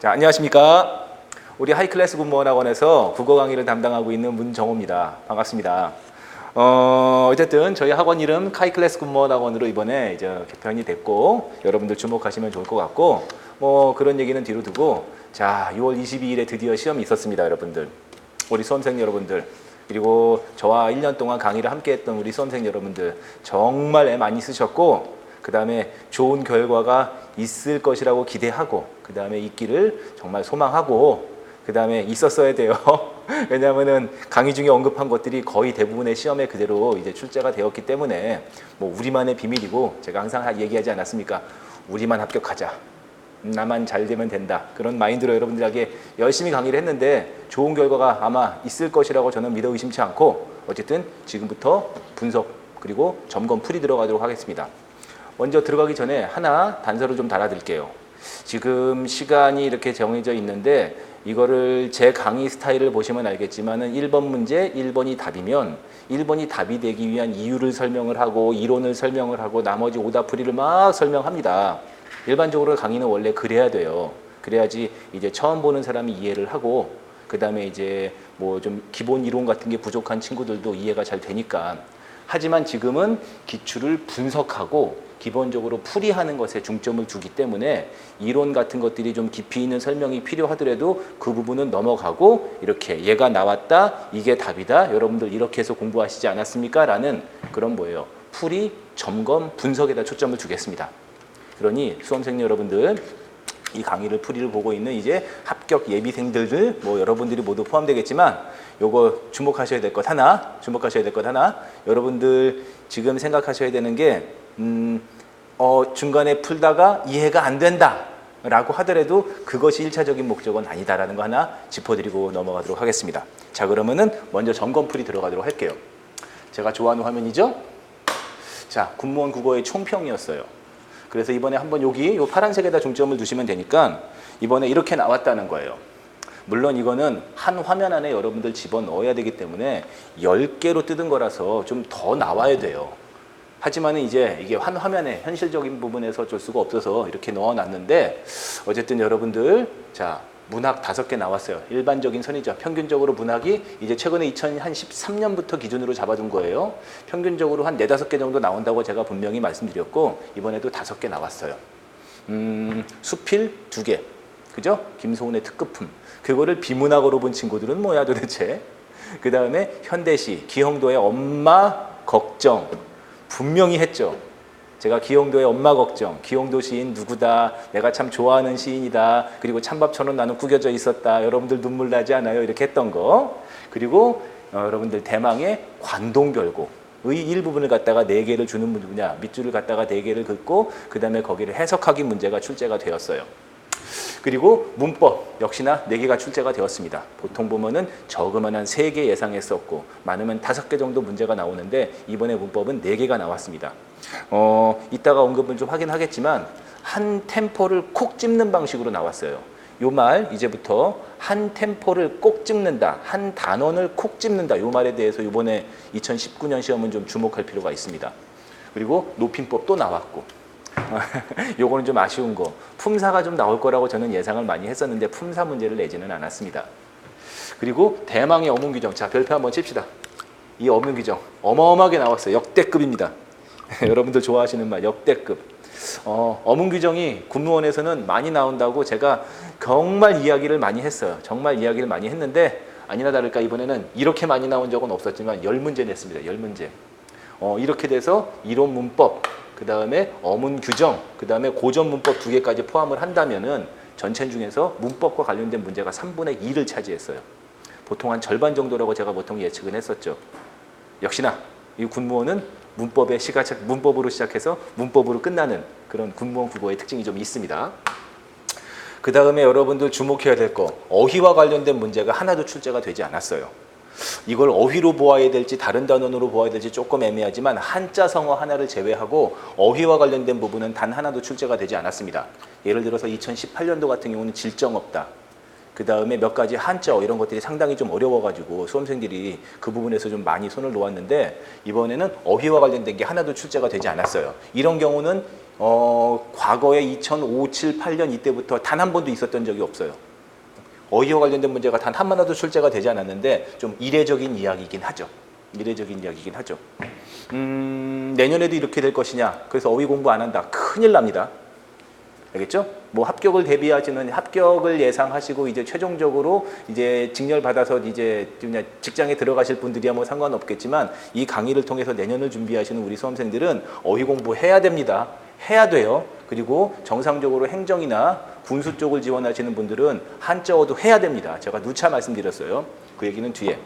자, 안녕하십니까. 우리 하이클래스 군무원학원에서 국어 강의를 담당하고 있는 문정호입니다. 반갑습니다. 어쨌든 저희 학원 이름 하이클래스 군무원학원으로 이번에 이제 개편이 됐고 여러분들 주목하시면 좋을 것 같고 뭐 그런 얘기는 뒤로 두고 자, 6월 22일에 드디어 시험이 있었습니다, 여러분들. 우리 수험생 여러분들 그리고 저와 1년 동안 강의를 함께 했던 우리 수험생 여러분들 정말 애 많이 쓰셨고 그 다음에 좋은 결과가 있을 것이라고 기대하고 그 다음에 있기를 정말 소망하고 그 다음에 있었어야 돼요. 왜냐하면은 강의 중에 언급한 것들이 거의 대부분의 시험에 그대로 이제 출제가 되었기 때문에 뭐 우리만의 비밀이고 제가 항상 얘기하지 않았습니까? 우리만 합격하자. 나만 잘 되면 된다. 그런 마인드로 여러분들에게 열심히 강의를 했는데 좋은 결과가 아마 있을 것이라고 저는 믿어 의심치 않고 어쨌든 지금부터 분석 그리고 점검 풀이 들어가도록 하겠습니다. 먼저 들어가기 전에 하나 단서를 좀 달아드릴게요. 지금 시간이 이렇게 정해져 있는데 이거를 제 강의 스타일을 보시면 알겠지만은 1번 문제 1번이 답이면 1번이 답이 되기 위한 이유를 설명을 하고 이론을 설명을 하고 나머지 오답풀이를 막 설명합니다. 일반적으로 강의는 원래 그래야 돼요. 그래야지 이제 처음 보는 사람이 이해를 하고 그 다음에 이제 뭐 좀 기본 이론 같은 게 부족한 친구들도 이해가 잘 되니까. 하지만 지금은 기출을 분석하고 기본적으로 풀이하는 것에 중점을 두기 때문에 이론 같은 것들이 좀 깊이 있는 설명이 필요하더라도 그 부분은 넘어가고 이렇게 얘가 나왔다 이게 답이다 여러분들 이렇게 해서 공부하시지 않았습니까? 라는 그런 뭐예요 풀이, 점검, 분석에다 초점을 두겠습니다. 그러니 수험생 여러분들 이 강의를 풀이를 보고 있는 이제 합격 예비생들 뭐 여러분들이 모두 포함되겠지만 요거 주목하셔야 될 것 하나 여러분들 지금 생각하셔야 되는 게 중간에 풀다가 이해가 안 된다 라고 하더라도 그것이 1차적인 목적은 아니다라는 거 하나 짚어드리고 넘어가도록 하겠습니다. 자, 그러면은 먼저 점검풀이 들어가도록 할게요. 제가 좋아하는 화면이죠? 자, 군무원 국어의 총평이었어요. 그래서 이번에 한번 여기 요 파란색에다 중점을 두시면 되니까 이번에 이렇게 나왔다는 거예요. 물론 이거는 한 화면 안에 여러분들 집어넣어야 되기 때문에 10개로 뜯은 거라서 좀 더 나와야 돼요. 하지만 이제 이게 한 화면에 현실적인 부분에서 어쩔 수가 없어서 이렇게 넣어놨는데 어쨌든 여러분들 자 문학 5개 나왔어요. 일반적인 선이죠. 평균적으로 문학이 이제 최근에 2013년부터 기준으로 잡아둔 거예요. 평균적으로 한 4-5개 정도 나온다고 제가 분명히 말씀드렸고 이번에도 5개 나왔어요. 수필 2개. 그죠? 김소은의 특급품. 그거를 비문학으로 본 친구들은 뭐야 도대체? 그 다음에 현대시, 기영도의 엄마 걱정. 분명히 했죠. 제가 기영도의 엄마 걱정, 기영도 시인 누구다, 내가 참 좋아하는 시인이다, 그리고 찬밥처럼 나는 구겨져 있었다, 여러분들 눈물 나지 않아요? 이렇게 했던 거. 그리고 여러분들 대망의 관동별곡의 일부분을 갖다가 4개를 주는 누구냐, 밑줄을 갖다가 4개를 긋고 그 다음에 거기를 해석하기 문제가 출제가 되었어요. 그리고 문법 역시나 4개가 출제가 되었습니다. 보통 보면은 적으면 한 3개 예상했었고 많으면 5개 정도 문제가 나오는데 이번에 문법은 4개가 나왔습니다. 이따가 언급은 좀 하긴 하겠지만 한 템포를 콕 찝는 방식으로 나왔어요. 요 말 이제부터 한 템포를 꼭 찝는다, 한 단원을 콕 찝는다 요 말에 대해서 이번에 2019년 시험은 좀 주목할 필요가 있습니다. 그리고 높임법 또 나왔고 요거는 좀 아쉬운 거. 품사가 좀 나올 거라고 저는 예상을 많이 했었는데 품사 문제를 내지는 않았습니다. 그리고 대망의 어문규정. 자, 별표 한번 칩시다. 이 어문규정 어마어마하게 나왔어요. 역대급입니다. 여러분들 좋아하시는 말 역대급. 어문규정이 군무원에서는 많이 나온다고 제가 정말 이야기를 많이 했어요. 정말 이야기를 많이 했는데 아니나 다를까 이번에는 이렇게 많이 나온 적은 없었지만 10문제 냈습니다. 10문제. 이렇게 돼서 이론 문법 그 다음에 어문 규정, 그 다음에 고전 문법 2개까지 포함을 한다면은 전체 중에서 문법과 관련된 문제가 3분의 2를 차지했어요. 보통 한 절반 정도라고 제가 보통 예측은 했었죠. 역시나 이 군무원은 문법으로 시작해서 문법으로 끝나는 그런 군무원 국어의 특징이 좀 있습니다. 그 다음에 여러분들 주목해야 될 거, 어휘와 관련된 문제가 하나도 출제가 되지 않았어요. 이걸 어휘로 보아야 될지 다른 단원으로 보아야 될지 조금 애매하지만 한자 성어 하나를 제외하고 어휘와 관련된 부분은 단 하나도 출제가 되지 않았습니다. 예를 들어서 2018년도 같은 경우는 질정 없다. 그 다음에 몇 가지 한자 이런 것들이 상당히 좀 어려워가지고 수험생들이 그 부분에서 좀 많이 손을 놓았는데 이번에는 어휘와 관련된 게 하나도 출제가 되지 않았어요. 이런 경우는 과거에 2005, 7, 8년 이때부터 단 한 번도 있었던 적이 없어요. 어휘와 관련된 문제가 단 한 하나도 출제가 되지 않았는데 좀 이례적인 이야기이긴 하죠. 이례적인 이야기이긴 하죠. 내년에도 이렇게 될 것이냐? 그래서 어휘 공부 안 한다. 큰일 납니다. 알겠죠? 뭐 합격을 대비하지는 합격을 예상하시고 이제 최종적으로 이제 직렬 받아서 이제 그냥 직장에 들어가실 분들이야 뭐 상관없겠지만 이 강의를 통해서 내년을 준비하시는 우리 수험생들은 어휘 공부해야 됩니다. 해야 돼요. 그리고 정상적으로 행정이나 군수 쪽을 지원하시는 분들은 한자어도 해야 됩니다. 제가 누차 말씀드렸어요. 그 얘기는 뒤에.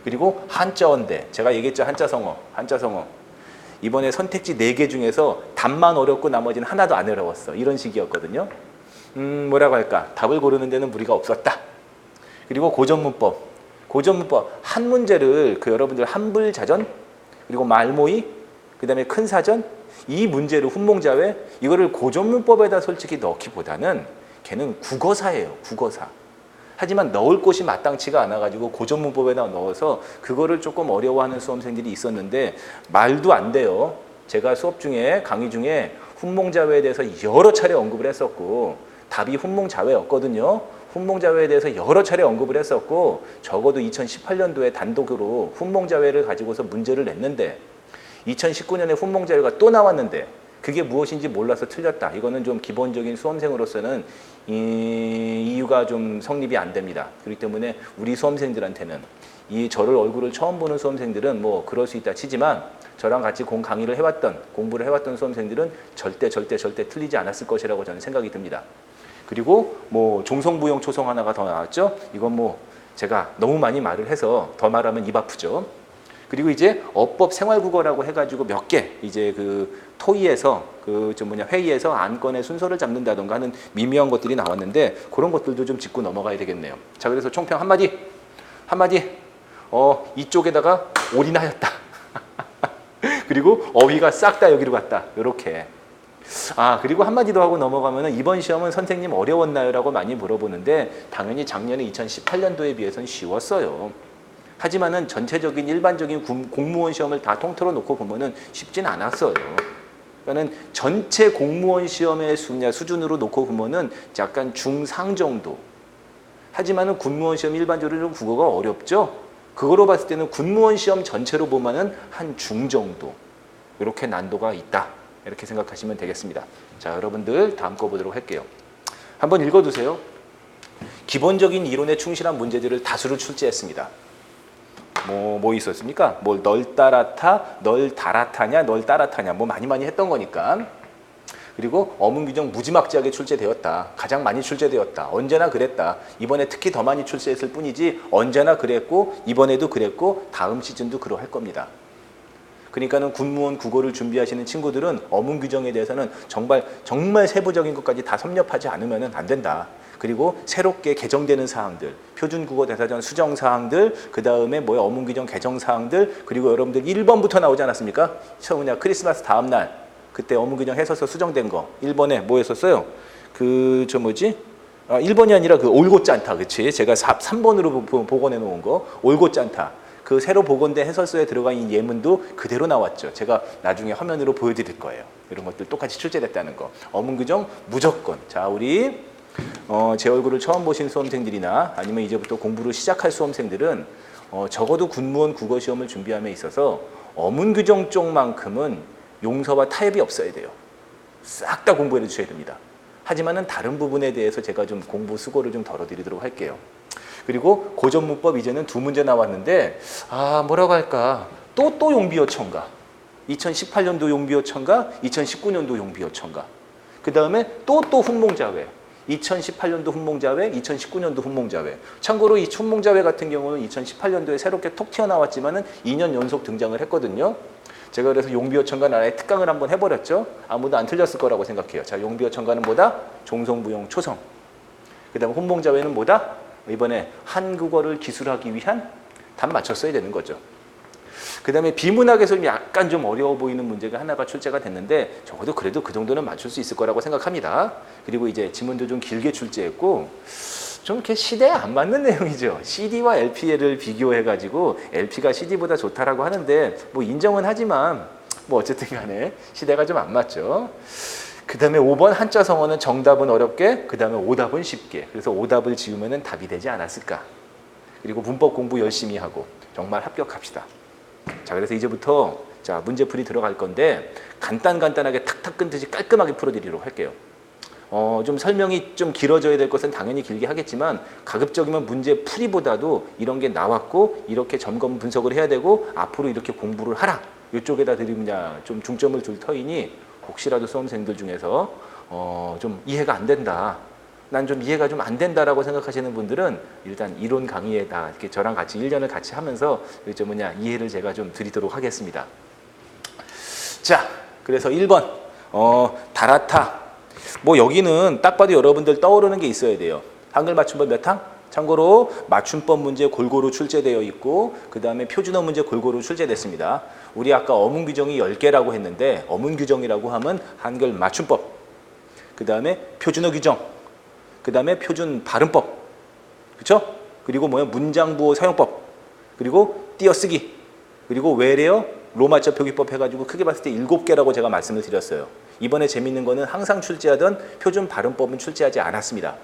그리고 한자어인데 제가 얘기했죠. 한자성어. 이번에 선택지 4개 중에서 답만 어렵고 나머지는 하나도 안 어려웠어. 이런 식이었거든요. 뭐라고 할까? 답을 고르는 데는 무리가 없었다. 그리고 고전문법 한 문제를 그 여러분들 한불자전 그리고 말모의 그다음에 큰 사전 이 문제를 훈몽자회 이거를 고전문법에다 솔직히 넣기보다는 걔는 국어사예요. 국어사. 하지만 넣을 곳이 마땅치가 않아가지고 고전문법에다 넣어서 그거를 조금 어려워하는 수험생들이 있었는데 말도 안 돼요. 제가 수업 중에 강의 중에 훈몽자회에 대해서 여러 차례 언급을 했었고 답이 훈몽자회였거든요. 훈몽자회에 대해서 여러 차례 언급을 했었고 적어도 2018년도에 단독으로 훈몽자회를 가지고서 문제를 냈는데 2019년에 훈몽자회가 또 나왔는데 그게 무엇인지 몰라서 틀렸다. 이거는 좀 기본적인 수험생으로서는 이유가 좀 성립이 안 됩니다. 그렇기 때문에 우리 수험생들한테는 저를 얼굴을 처음 보는 수험생들은 뭐 그럴 수 있다 치지만 저랑 같이 공부를 해왔던 수험생들은 절대 틀리지 않았을 것이라고 저는 생각이 듭니다. 그리고 뭐 종성부용 초성 하나가 더 나왔죠. 이건 뭐 제가 너무 많이 말을 해서 더 말하면 입 아프죠. 그리고 이제 어법 생활국어라고 해가지고 몇 개 이제 그 토의에서 회의에서 안건의 순서를 잡는다던가 하는 미묘한 것들이 나왔는데 그런 것들도 좀 짚고 넘어가야 되겠네요. 자, 그래서 총평 한마디 이쪽에다가 올인하였다. 그리고 어휘가 싹 다 여기로 갔다. 이렇게. 그리고 한마디 더 하고 넘어가면은 이번 시험은 선생님 어려웠나요? 라고 많이 물어보는데 당연히 작년에 2018년도에 비해서는 쉬웠어요. 하지만은 전체적인 일반적인 공무원 시험을 다 통틀어 놓고 보면은 쉽진 않았어요. 그러니까는 전체 공무원 시험의 수준으로 놓고 보면은 약간 중상 정도. 하지만은 군무원 시험 일반적으로 좀 국어가 어렵죠. 그거로 봤을 때는 군무원 시험 전체로 보면은 한 중 정도. 이렇게 난도가 있다. 이렇게 생각하시면 되겠습니다. 자, 여러분들 다음 거 보도록 할게요. 한번 읽어두세요. 기본적인 이론에 충실한 문제들을 다수를 출제했습니다. 뭐 있었습니까? 널 따라타, 널 달아타냐, 널 따라타냐 뭐 많이 했던 거니까. 그리고 어문규정 무지막지하게 출제되었다. 가장 많이 출제되었다. 언제나 그랬다. 이번에 특히 더 많이 출제했을 뿐이지 언제나 그랬고 이번에도 그랬고 다음 시즌도 그러할 겁니다. 그러니까는 군무원 국어를 준비하시는 친구들은 어문규정에 대해서는 정말 세부적인 것까지 다 섭렵하지 않으면 안 된다. 그리고 새롭게 개정되는 사항들, 표준국어 대사전 수정 사항들, 그 다음에 어문규정 개정 사항들, 그리고 여러분들 1번부터 나오지 않았습니까? 크리스마스 다음 날 그때 어문규정 해서서 수정된 거 1번에 뭐 했었어요? 1번이 아니라 그 올곧잖다, 그치? 제가 3번으로 복원해 놓은 거 올곧잖다. 그 새로 복원된 해설서에 들어간 이 예문도 그대로 나왔죠. 제가 나중에 화면으로 보여드릴 거예요. 이런 것들 똑같이 출제됐다는 거. 어문규정 무조건. 자, 우리 제 얼굴을 처음 보신 수험생들이나 아니면 이제부터 공부를 시작할 수험생들은 적어도 군무원 국어시험을 준비함에 있어서 어문규정 쪽만큼은 용서와 타협이 없어야 돼요. 싹 다 공부해 주셔야 됩니다. 하지만은 다른 부분에 대해서 제가 좀 공부 수고를 좀 덜어드리도록 할게요. 그리고 고전문법 이제는 2문제 나왔는데 뭐라고 할까? 또 용비어천가. 2018년도 용비어천가, 2019년도 용비어천가. 그 다음에 또 훈몽자회. 2018년도 훈몽자회, 2019년도 훈몽자회. 참고로 이 훈몽자회 같은 경우는 2018년도에 새롭게 톡 튀어나왔지만은 2년 연속 등장을 했거든요. 제가 그래서 용비어천가 나라의 특강을 한번 해버렸죠. 아무도 안 틀렸을 거라고 생각해요. 자, 용비어천가는 뭐다? 종성부용 초성. 그 다음에 훈몽자회는 뭐다? 이번에 한국어를 기술하기 위한 답 맞췄어야 되는 거죠. 그 다음에 비문학에서 약간 좀 어려워 보이는 문제가 하나가 출제가 됐는데 적어도 그래도 그 정도는 맞출 수 있을 거라고 생각합니다. 그리고 이제 지문도 좀 길게 출제했고 좀 이렇게 시대에 안 맞는 내용이죠. CD와 LP를 비교해가지고 LP가 CD보다 좋다라고 하는데 뭐 인정은 하지만 뭐 어쨌든 간에 시대가 좀 안 맞죠. 그 다음에 5번 한자 성어는 정답은 어렵게, 그 다음에 오답은 쉽게. 그래서 오답을 지우면 답이 되지 않았을까. 그리고 문법 공부 열심히 하고 정말 합격합시다. 자, 그래서 이제부터 자 문제풀이 들어갈 건데 간단하게 탁탁 끊듯이 깔끔하게 풀어드리도록 할게요. 좀 설명이 좀 길어져야 될 것은 당연히 길게 하겠지만 가급적이면 문제 풀이보다도 이런 게 나왔고 이렇게 점검 분석을 해야 되고 앞으로 이렇게 공부를 하라. 이쪽에다 드리냐 좀 중점을 둘 터이니 혹시라도 수험생들 중에서 좀 이해가 안 된다. 난 좀 이해가 좀 안 된다라고 생각하시는 분들은 일단 이론 강의에다 이렇게 저랑 같이 1년을 같이 하면서 이해를 제가 좀 드리도록 하겠습니다. 자, 그래서 1번 다라타. 뭐 여기는 딱 봐도 여러분들 떠오르는 게 있어야 돼요. 한글 맞춤법 몇 항? 참고로 맞춤법 문제 골고루 출제되어 있고 그 다음에 표준어 문제 골고루 출제됐습니다. 우리 아까 어문 규정이 10개라고 했는데 어문 규정이라고 하면 한글 맞춤법, 그 다음에 표준어 규정, 그 다음에 표준 발음법, 그렇죠? 그리고 문장 부호 사용법, 그리고 띄어쓰기, 그리고 외래어 로마자 표기법 해가지고 크게 봤을 때 7개라고 제가 말씀을 드렸어요. 이번에 재밌는 거는 항상 출제하던 표준 발음법은 출제하지 않았습니다.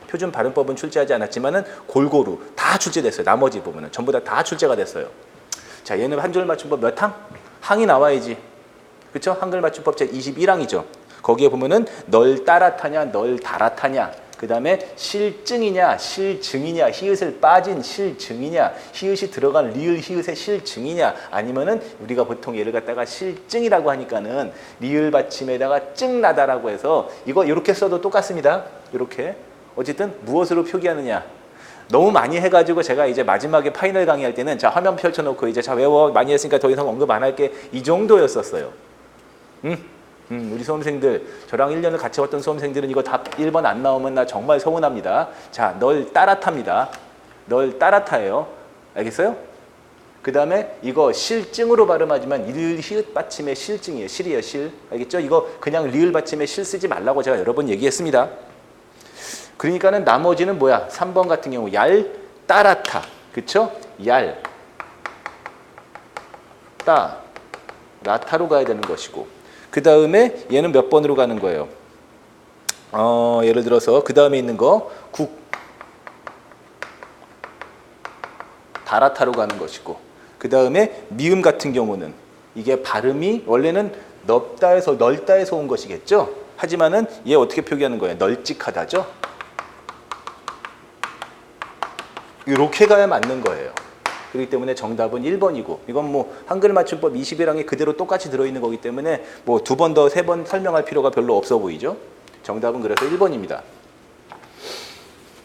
표준 발음법은 출제하지 않았지만은 골고루 다 출제됐어요. 나머지 부분은 전부 다 출제가 됐어요. 자, 얘는 한글 맞춤법 몇 항? 항이 나와야지. 그렇죠? 한글 맞춤법 제 21항이죠. 거기에 보면은 널 따라타냐, 널 달아타냐. 그 다음에 실증이냐, 실증이냐, 히읗을 빠진 실증이냐, 히읗이 들어간 리을 히읗의 실증이냐, 아니면은 우리가 보통 얘를 갖다가 실증이라고 하니까는 리을 받침에다가 증나다라고 해서 이거 이렇게 써도 똑같습니다. 이렇게. 어쨌든 무엇으로 표기하느냐. 너무 많이 해가지고 제가 이제 마지막에 파이널 강의할 때는 자 화면 펼쳐놓고 이제 자 외워 많이 했으니까 더 이상 언급 안 할게 이 정도였었어요. 우리 수험생들 저랑 1년을 같이 왔던 수험생들은 이거 답 1번 안 나오면 나 정말 서운합니다. 자, 널 따라탑니다. 널 따라타예요. 알겠어요? 그 다음에 이거 실증으로 발음하지만 리을 히읗 받침의 실증이에요. 실이에요, 실. 알겠죠? 이거 그냥 리을 받침의 실 쓰지 말라고 제가 여러 번 얘기했습니다. 그러니까는 나머지는 뭐야? 3번 같은 경우 얄, 따라타. 그쵸? 얄, 따, 라타로 가야 되는 것이고 그 다음에 얘는 몇 번으로 가는 거예요? 예를 들어서 그 다음에 있는 거 국, 다라타로 가는 것이고 그 다음에 미음 같은 경우는 이게 발음이 원래는 넓다에서 넓다에서 온 것이겠죠? 하지만은 얘 어떻게 표기하는 거예요? 널찍하다죠? 이렇게 가야 맞는 거예요. 그렇기 때문에 정답은 1번이고 이건 뭐 한글 맞춤법 21항에 그대로 똑같이 들어있는 거기 때문에 뭐 2번 더 3번 설명할 필요가 별로 없어 보이죠. 정답은 그래서 1번입니다.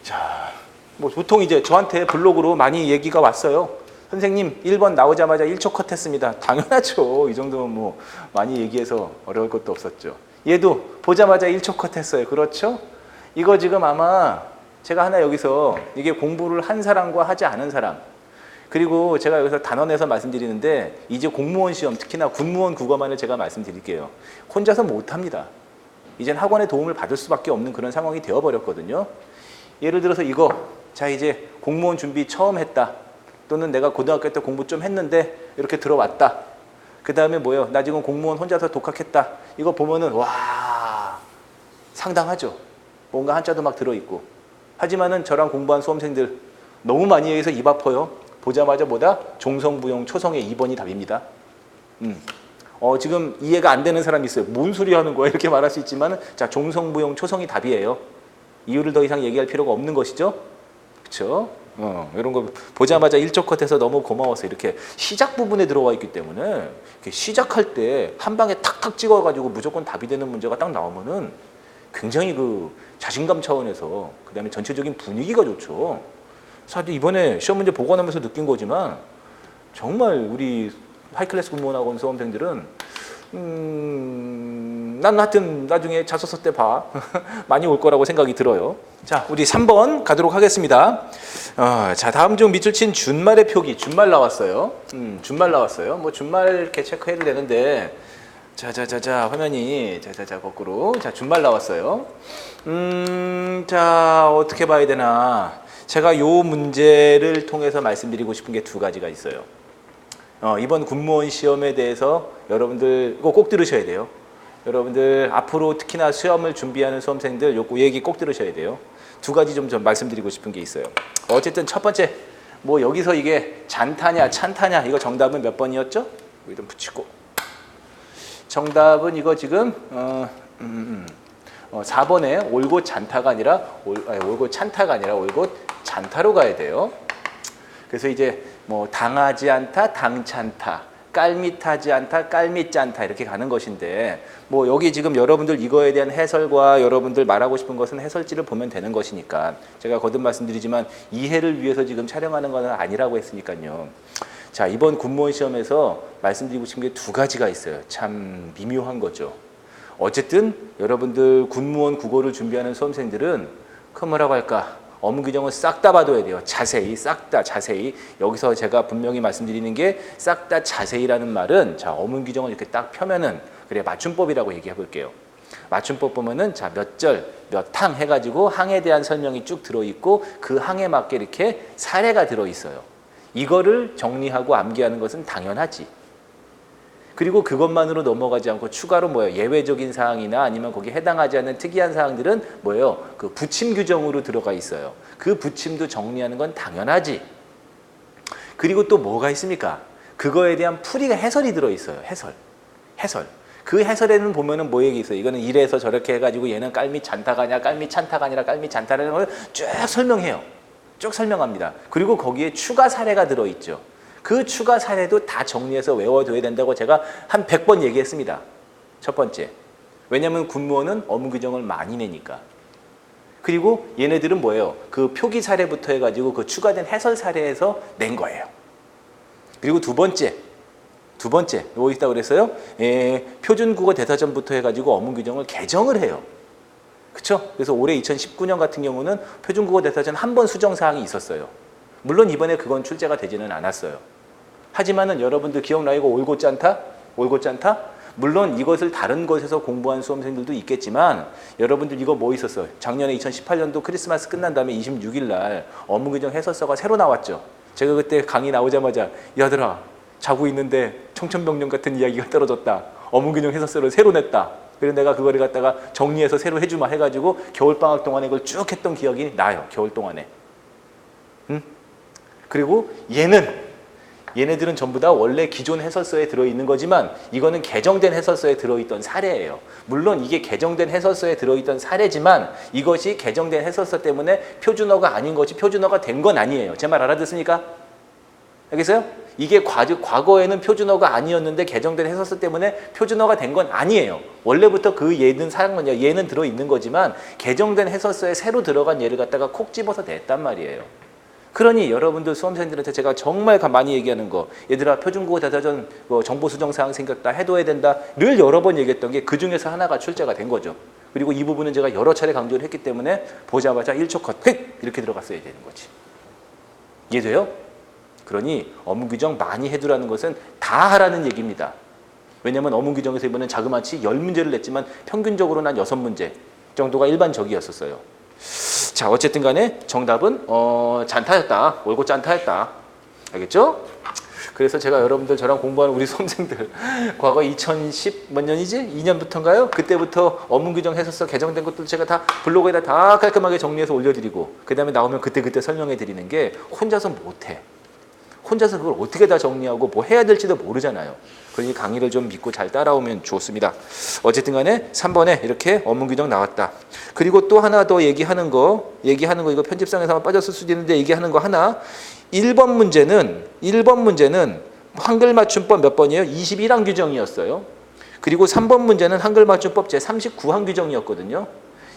자, 뭐 보통 이제 저한테 블로그로 많이 얘기가 왔어요. 선생님 1번 나오자마자 1초 컷 했습니다. 당연하죠. 이 정도면 뭐 많이 얘기해서 어려울 것도 없었죠. 얘도 보자마자 1초 컷 했어요. 그렇죠? 이거 지금 아마 제가 하나 여기서 이게 공부를 한 사람과 하지 않은 사람 그리고 제가 여기서 단원에서 말씀드리는데 이제 공무원 시험 특히나 군무원 국어만을 제가 말씀드릴게요. 혼자서 못합니다. 이젠 학원의 도움을 받을 수밖에 없는 그런 상황이 되어버렸거든요. 예를 들어서 이거 자 이제 공무원 준비 처음 했다. 또는 내가 고등학교 때 공부 좀 했는데 이렇게 들어왔다. 그 다음에 뭐예요? 나 지금 공무원 혼자서 독학했다. 이거 보면은 와 상당하죠. 뭔가 한자도 막 들어있고. 하지만은 저랑 공부한 수험생들 너무 많이 해서 입 아파요. 보자마자 뭐다? 종성부용 초성의 2번이 답입니다. 지금 이해가 안 되는 사람이 있어요. 뭔 소리 하는 거야? 이렇게 말할 수 있지만 자 종성부용 초성이 답이에요. 이유를 더 이상 얘기할 필요가 없는 것이죠. 그렇죠? 이런 거 보자마자 1초 컷해서 너무 고마워서 이렇게 시작 부분에 들어와 있기 때문에 이렇게 시작할 때 한 방에 탁탁 찍어가지고 무조건 답이 되는 문제가 딱 나오면은 굉장히 그 자신감 차원에서 그 다음에 전체적인 분위기가 좋죠. 사실 이번에 시험 문제 보관하면서 느낀 거지만 정말 우리 하이클래스 군무원학원 수험생들은 난 하여튼 나중에 자소서 때 봐. 많이 올 거라고 생각이 들어요. 자, 우리 3번 가도록 하겠습니다. 자, 다음 중 밑줄 친 준말의 표기. 준말 나왔어요. 준말 나왔어요. 뭐 준말 이렇게 체크해도 되는데 자자자자 화면이 자자자 거꾸로 자 준말 나왔어요. 자 어떻게 봐야 되나? 제가 요 문제를 통해서 말씀드리고 싶은 게 두 가지가 있어요. 이번 군무원 시험에 대해서 여러분들 이거 꼭 들으셔야 돼요. 여러분들 앞으로 특히나 시험을 준비하는 수험생들 요거 얘기 꼭 들으셔야 돼요. 두 가지 좀 말씀드리고 싶은 게 있어요. 어쨌든 첫 번째 뭐 여기서 이게 잔타냐 찬타냐 이거 정답은 몇 번이었죠? 여기 좀 붙이고 정답은 이거 지금 4번에 올곧 잔타가 아니라 올곧 찬타가 아니라 올곧 잔타로 가야 돼요. 그래서 이제 뭐 당하지 않다 당찬타 깔밋하지 않다 깔밋짠타 이렇게 가는 것인데 뭐 여기 지금 여러분들 이거에 대한 해설과 여러분들 말하고 싶은 것은 해설지를 보면 되는 것이니까 제가 거듭 말씀드리지만 이해를 위해서 지금 촬영하는 건 아니라고 했으니까요. 자 이번 군무원 시험에서 말씀드리고 싶은 게 두 가지가 있어요. 참 미묘한 거죠. 어쨌든 여러분들 군무원 국어를 준비하는 수험생들은 그 뭐라고 할까 어문 규정을 싹 다 봐둬야 돼요. 자세히 싹 다 자세히. 여기서 제가 분명히 말씀드리는 게 싹 다 자세히라는 말은 자 어문 규정을 이렇게 딱 펴면은 그래 맞춤법이라고 얘기해 볼게요. 맞춤법 보면은 자 몇 절 몇 항 해가지고 항에 대한 설명이 쭉 들어있고 그 항에 맞게 이렇게 사례가 들어있어요. 이거를 정리하고 암기하는 것은 당연하지. 그리고 그것만으로 넘어가지 않고 추가로 뭐예요? 예외적인 사항이나 아니면 거기에 해당하지 않는 특이한 사항들은 뭐예요? 그 붙임 규정으로 들어가 있어요. 그 붙임도 정리하는 건 당연하지. 그리고 또 뭐가 있습니까? 그거에 대한 풀이가 해설이 들어있어요. 해설. 그 해설에는 보면은 뭐 얘기 있어요? 이거는 이래서 저렇게 해가지고 얘는 깔밋 잔타가 아니라 깔밋 찬타가 아니라 깔밋 잔타라는 걸 쭉 설명해요. 쭉 설명합니다. 그리고 거기에 추가 사례가 들어있죠. 그 추가 사례도 다 정리해서 외워둬야 된다고 제가 한 100번 얘기했습니다. 첫 번째. 왜냐하면 군무원은 어문 규정을 많이 내니까. 그리고 얘네들은 뭐예요? 그 표기 사례부터 해가지고 그 추가된 해설 사례에서 낸 거예요. 그리고 두 번째. 뭐 있다고 그랬어요? 표준국어 대사전부터 해가지고 어문 규정을 개정을 해요. 그렇죠? 그래서 올해 2019년 같은 경우는 표준국어 대사전 한 번 수정사항이 있었어요. 물론 이번에 그건 출제가 되지는 않았어요. 하지만은 여러분들 기억나요? 이거 올곧 잔타? 물론 이것을 다른 곳에서 공부한 수험생들도 있겠지만 여러분들 이거 뭐 있었어요? 작년에 2018년도 크리스마스 끝난 다음에 26일 날 어문 규정 해설서가 새로 나왔죠. 제가 그때 강의 나오자마자 얘들아 자고 있는데 청천벽력 같은 이야기가 떨어졌다. 어문 규정 해설서를 새로 냈다. 그래서 내가 그거를 갖다가 정리해서 새로 해주마 해가지고 겨울방학 동안에 그걸 쭉 했던 기억이 나요. 겨울 동안에. 그리고 얘네들은 전부 다 원래 기존 해설서에 들어있는 거지만 이거는 개정된 해설서에 들어있던 사례예요. 물론 이게 개정된 해설서에 들어있던 사례지만 이것이 개정된 해설서 때문에 표준어가 아닌 것이 표준어가 된 건 아니에요. 제 말 알아듣습니까? 알겠어요? 이게 과거에는 표준어가 아니었는데 개정된 해설서 때문에 표준어가 된 건 아니에요. 원래부터 그 얘는 들어있는 거지만 개정된 해설서에 새로 들어간 얘를 갖다가 콕 집어서 냈단 말이에요. 그러니 여러분들 수험생들한테 제가 정말 많이 얘기하는 거 얘들아 표준국어 대사전 정보수정사항 생겼다 해둬야 된다를 여러 번 얘기했던 게 그중에서 하나가 출제가 된 거죠. 그리고 이 부분은 제가 여러 차례 강조를 했기 때문에 보자마자 1초 컷 이렇게 들어갔어야 되는 거지. 이해돼요? 그러니 어문 규정 많이 해두라는 것은 다 하라는 얘기입니다. 왜냐하면 어문 규정에서 이번엔 자그마치 10문제를 냈지만 평균적으로는 한 6문제 정도가 일반적이었었어요. 자 어쨌든 간에 정답은 잔타였다. 올곧 잔타였다. 알겠죠? 그래서 제가 여러분들 저랑 공부하는 우리 수험생들 과거 2010 몇 년이지? 2년부터인가요? 그때부터 어문 규정 해설서 개정된 것도 제가 다 블로그에다 다 깔끔하게 정리해서 올려드리고 그 다음에 나오면 그때 설명해 드리는 게 혼자서 못해. 혼자서 그걸 어떻게 다 정리하고 뭐 해야 될지도 모르잖아요. 그러니 강의를 좀 믿고 잘 따라오면 좋습니다. 어쨌든 간에 3번에 이렇게 어문 규정 나왔다. 그리고 또 하나 더 얘기하는 거 이거 편집상에서 한번 빠졌을 수도 있는데 얘기하는 거 하나 1번 문제는 한글 맞춤법 몇 번이에요? 21항 규정이었어요. 그리고 3번 문제는 한글 맞춤법 제39항 규정이었거든요.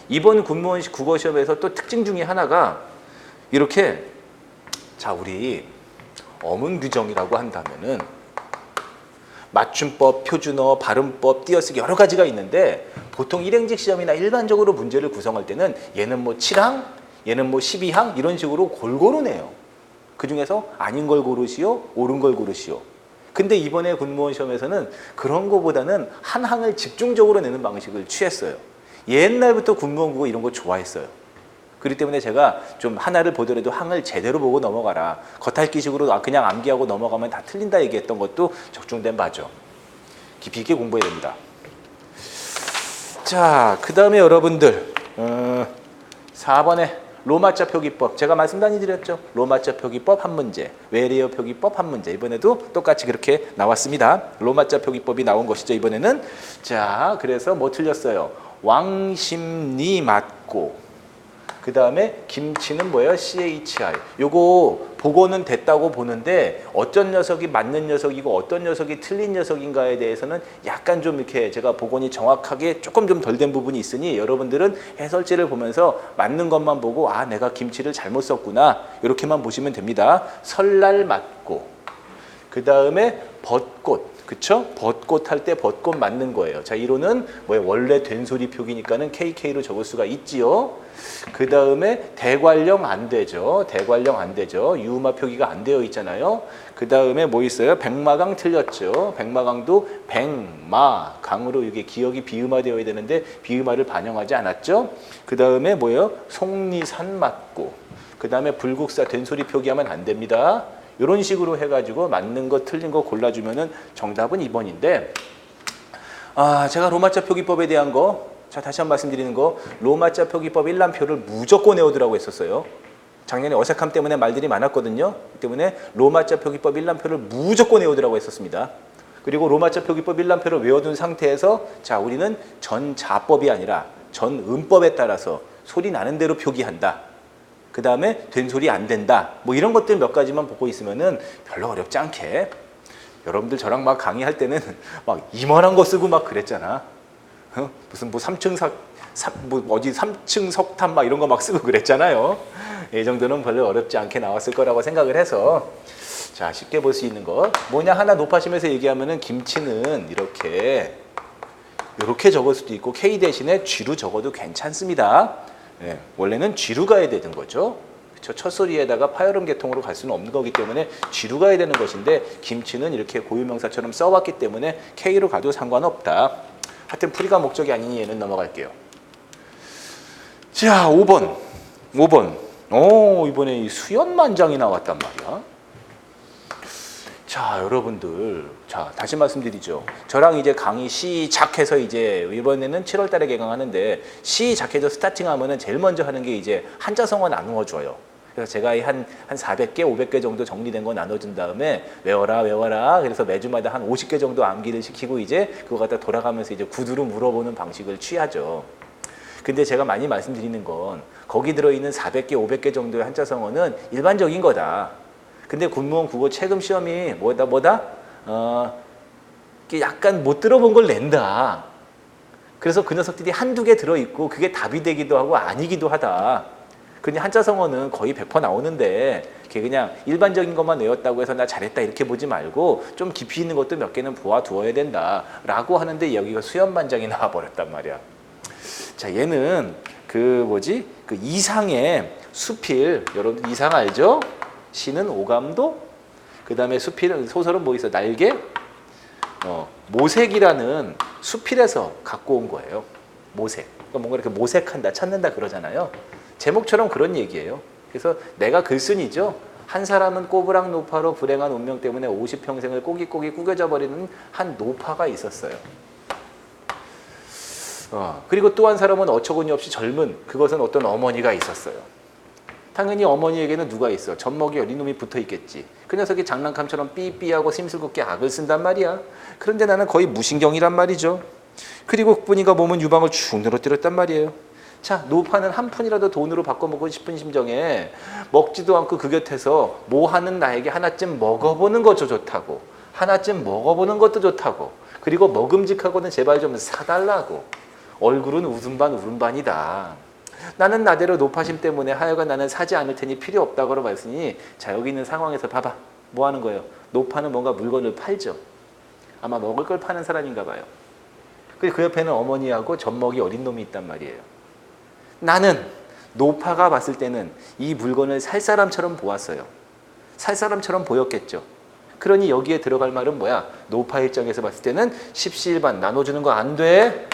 이번 군무원 국어 시험에서 또 특징 중에 하나가 이렇게 자 우리 어문 규정이라고 한다면은 맞춤법, 표준어, 발음법, 띄어쓰기 여러 가지가 있는데 보통 일행직 시험이나 일반적으로 문제를 구성할 때는 얘는 뭐 7항, 얘는 뭐 12항 이런 식으로 골고루 내요. 그중에서 아닌 걸 고르시오, 옳은 걸 고르시오. 근데 이번에 군무원 시험에서는 그런 거보다는 한 항을 집중적으로 내는 방식을 취했어요. 옛날부터 군무원 국어 이런 거 좋아했어요. 그렇기 때문에 제가 좀 하나를 보더라도 항을 제대로 보고 넘어가라. 겉핥기식으로 그냥 암기하고 넘어가면 다 틀린다 얘기했던 것도 적중된 바죠. 깊이 있게 공부해야 됩니다. 자, 그 다음에 여러분들 4번에 로마자 표기법, 제가 말씀 많이 드렸죠. 로마자 표기법 한 문제, 외래어 표기법 한 문제. 이번에도 똑같이 그렇게 나왔습니다. 로마자 표기법이 나온 것이죠, 이번에는. 자, 그래서 뭐 틀렸어요? 왕심리 맞고, 그 다음에 김치는 뭐예요? CHI. 요거 보고는 됐다고 보는데 어떤 녀석이 맞는 녀석이고 어떤 녀석이 틀린 녀석인가에 대해서는 약간 좀 이렇게 제가 복원이 정확하게 조금 좀 덜 된 부분이 있으니 여러분들은 해설지를 보면서 맞는 것만 보고 아, 내가 김치를 잘못 썼구나, 이렇게만 보시면 됩니다. 설날 맞고, 그 다음에 벚꽃, 그쵸? 벚꽃 할 때 벚꽃 맞는 거예요. 자, 이로는 뭐예요? 원래 된소리 표기니까는 KK로 적을 수가 있지요. 그 다음에 대관령 안 되죠. 대관령 안 되죠. 유마 표기가 안 되어 있잖아요. 그 다음에 뭐 있어요? 백마강 틀렸죠. 백마강도 백마강으로 이게 기억이 비음화되어야 되는데 비음화를 반영하지 않았죠. 그 다음에 뭐예요? 속리산 맞고, 그 다음에 불국사 된소리 표기하면 안 됩니다. 이런 식으로 해가지고 맞는 거 틀린 거 골라주면은 정답은 2번인데, 제가 로마자 표기법에 대한 거, 자, 다시 한번 말씀드리는 거, 로마자 표기법 1람표를 무조건 외워두라고 했었어요. 작년에 어색함 때문에 말들이 많았거든요. 때문에 로마자 표기법 1람표를 무조건 외워두라고 했었습니다. 그리고 로마자 표기법 1람표를 외워둔 상태에서 자, 우리는 전자법이 아니라 전음법에 따라서 소리 나는 대로 표기한다. 그 다음에 된소리 안 된다. 뭐 이런 것들 몇 가지만 보고 있으면은 별로 어렵지 않게, 여러분들 저랑 막 강의할 때는 막 이만한 거 쓰고 막 그랬잖아. 무슨 뭐 3층 석탄 막 이런 거 막 쓰고 그랬잖아요. 이 정도는 별로 어렵지 않게 나왔을 거라고 생각을 해서, 자, 쉽게 볼 수 있는 거 뭐냐 하나 높아지면서 얘기하면은 김치는 이렇게 적을 수도 있고 K 대신에 G로 적어도 괜찮습니다. 네, 원래는 G로 가야 되는 거죠. 그렇죠? 첫 소리에다가 파열음 계통으로 갈 수는 없는 거기 때문에 G로 가야 되는 것인데 김치는 이렇게 고유명사처럼 써왔기 때문에 K로 가도 상관없다. 하여튼 풀이가 목적이 아니니 얘는 넘어갈게요. 자, 5번. 이번에 수연만장이 나왔단 말이야. 자, 여러분들, 자, 다시 말씀드리죠. 저랑 이제 강의 시작해서 이제 이번에는 7월 달에 개강하는데 시작해서 스타팅하면은 제일 먼저 하는 게 이제 한자성어 나누어줘요. 그래서 제가 한 400개, 500개 정도 정리된 거 나눠준 다음에 외워라. 그래서 매주마다 한 50개 정도 암기를 시키고 이제 그거 갖다 돌아가면서 이제 구두로 물어보는 방식을 취하죠. 근데 제가 많이 말씀드리는 건 거기 들어있는 400개, 500개 정도의 한자성어는 일반적인 거다. 근데 군무원 국어 체급 시험이 뭐다? 약간 못 들어본 걸 낸다. 그래서 그 녀석들이 한두 개 들어있고 그게 답이 되기도 하고 아니기도 하다. 근데 한자성어는 거의 100% 나오는데 그냥 일반적인 것만 외웠다고 해서 나 잘했다 이렇게 보지 말고 좀 깊이 있는 것도 몇 개는 보아두어야 된다라고 하는데 여기가 수연만장이 나와버렸단 말이야. 자, 얘는 그 이상의 수필, 여러분 이상 알죠? 시는 오감도, 그 다음에 수필, 소설은 뭐 있어? 날개? 모색이라는 수필에서 갖고 온 거예요. 모색. 그러니까 뭔가 이렇게 모색한다, 찾는다 그러잖아요. 제목처럼 그런 얘기예요. 그래서 내가 글쓴이죠. 한 사람은 꼬부랑 노파로 불행한 운명 때문에 50평생을 꼬깃꼬깃 구겨져 버리는 한 노파가 있었어요. 그리고 또 한 사람은 어처구니 없이 젊은 그것은 어떤 어머니가 있었어요. 당연히 어머니에게는 누가 있어? 젖먹이 어린 놈이 붙어 있겠지. 그 녀석이 장난감처럼 삐삐하고 심술궂게 악을 쓴단 말이야. 그런데 나는 거의 무신경이란 말이죠. 그리고 뿐이가 몸은 유방을 축 늘어뜨렸단 말이에요. 자, 노파는 한 푼이라도 돈으로 바꿔먹고 싶은 심정에 먹지도 않고 그 곁에서 뭐 하는 나에게 하나쯤 먹어보는 것도 좋다고, 하나쯤 먹어보는 것도 좋다고, 그리고 먹음직하고는 제발 좀 사달라고. 얼굴은 웃음 반 울음 반이다. 나는 나대로 노파심 때문에 하여간 나는 사지 않을 테니 필요 없다고 말했으니, 자, 여기 있는 상황에서 봐봐. 뭐 하는 거예요? 노파는 뭔가 물건을 팔죠. 아마 먹을 걸 파는 사람인가 봐요. 그리고 그 옆에는 어머니하고 젖먹이 어린 놈이 있단 말이에요. 나는 노파가 봤을 때는 이 물건을 살 사람처럼 보았어요. 살 사람처럼 보였겠죠. 그러니 여기에 들어갈 말은 뭐야? 노파 입장에서 봤을 때는 십시일반 나눠주는 거 안 돼.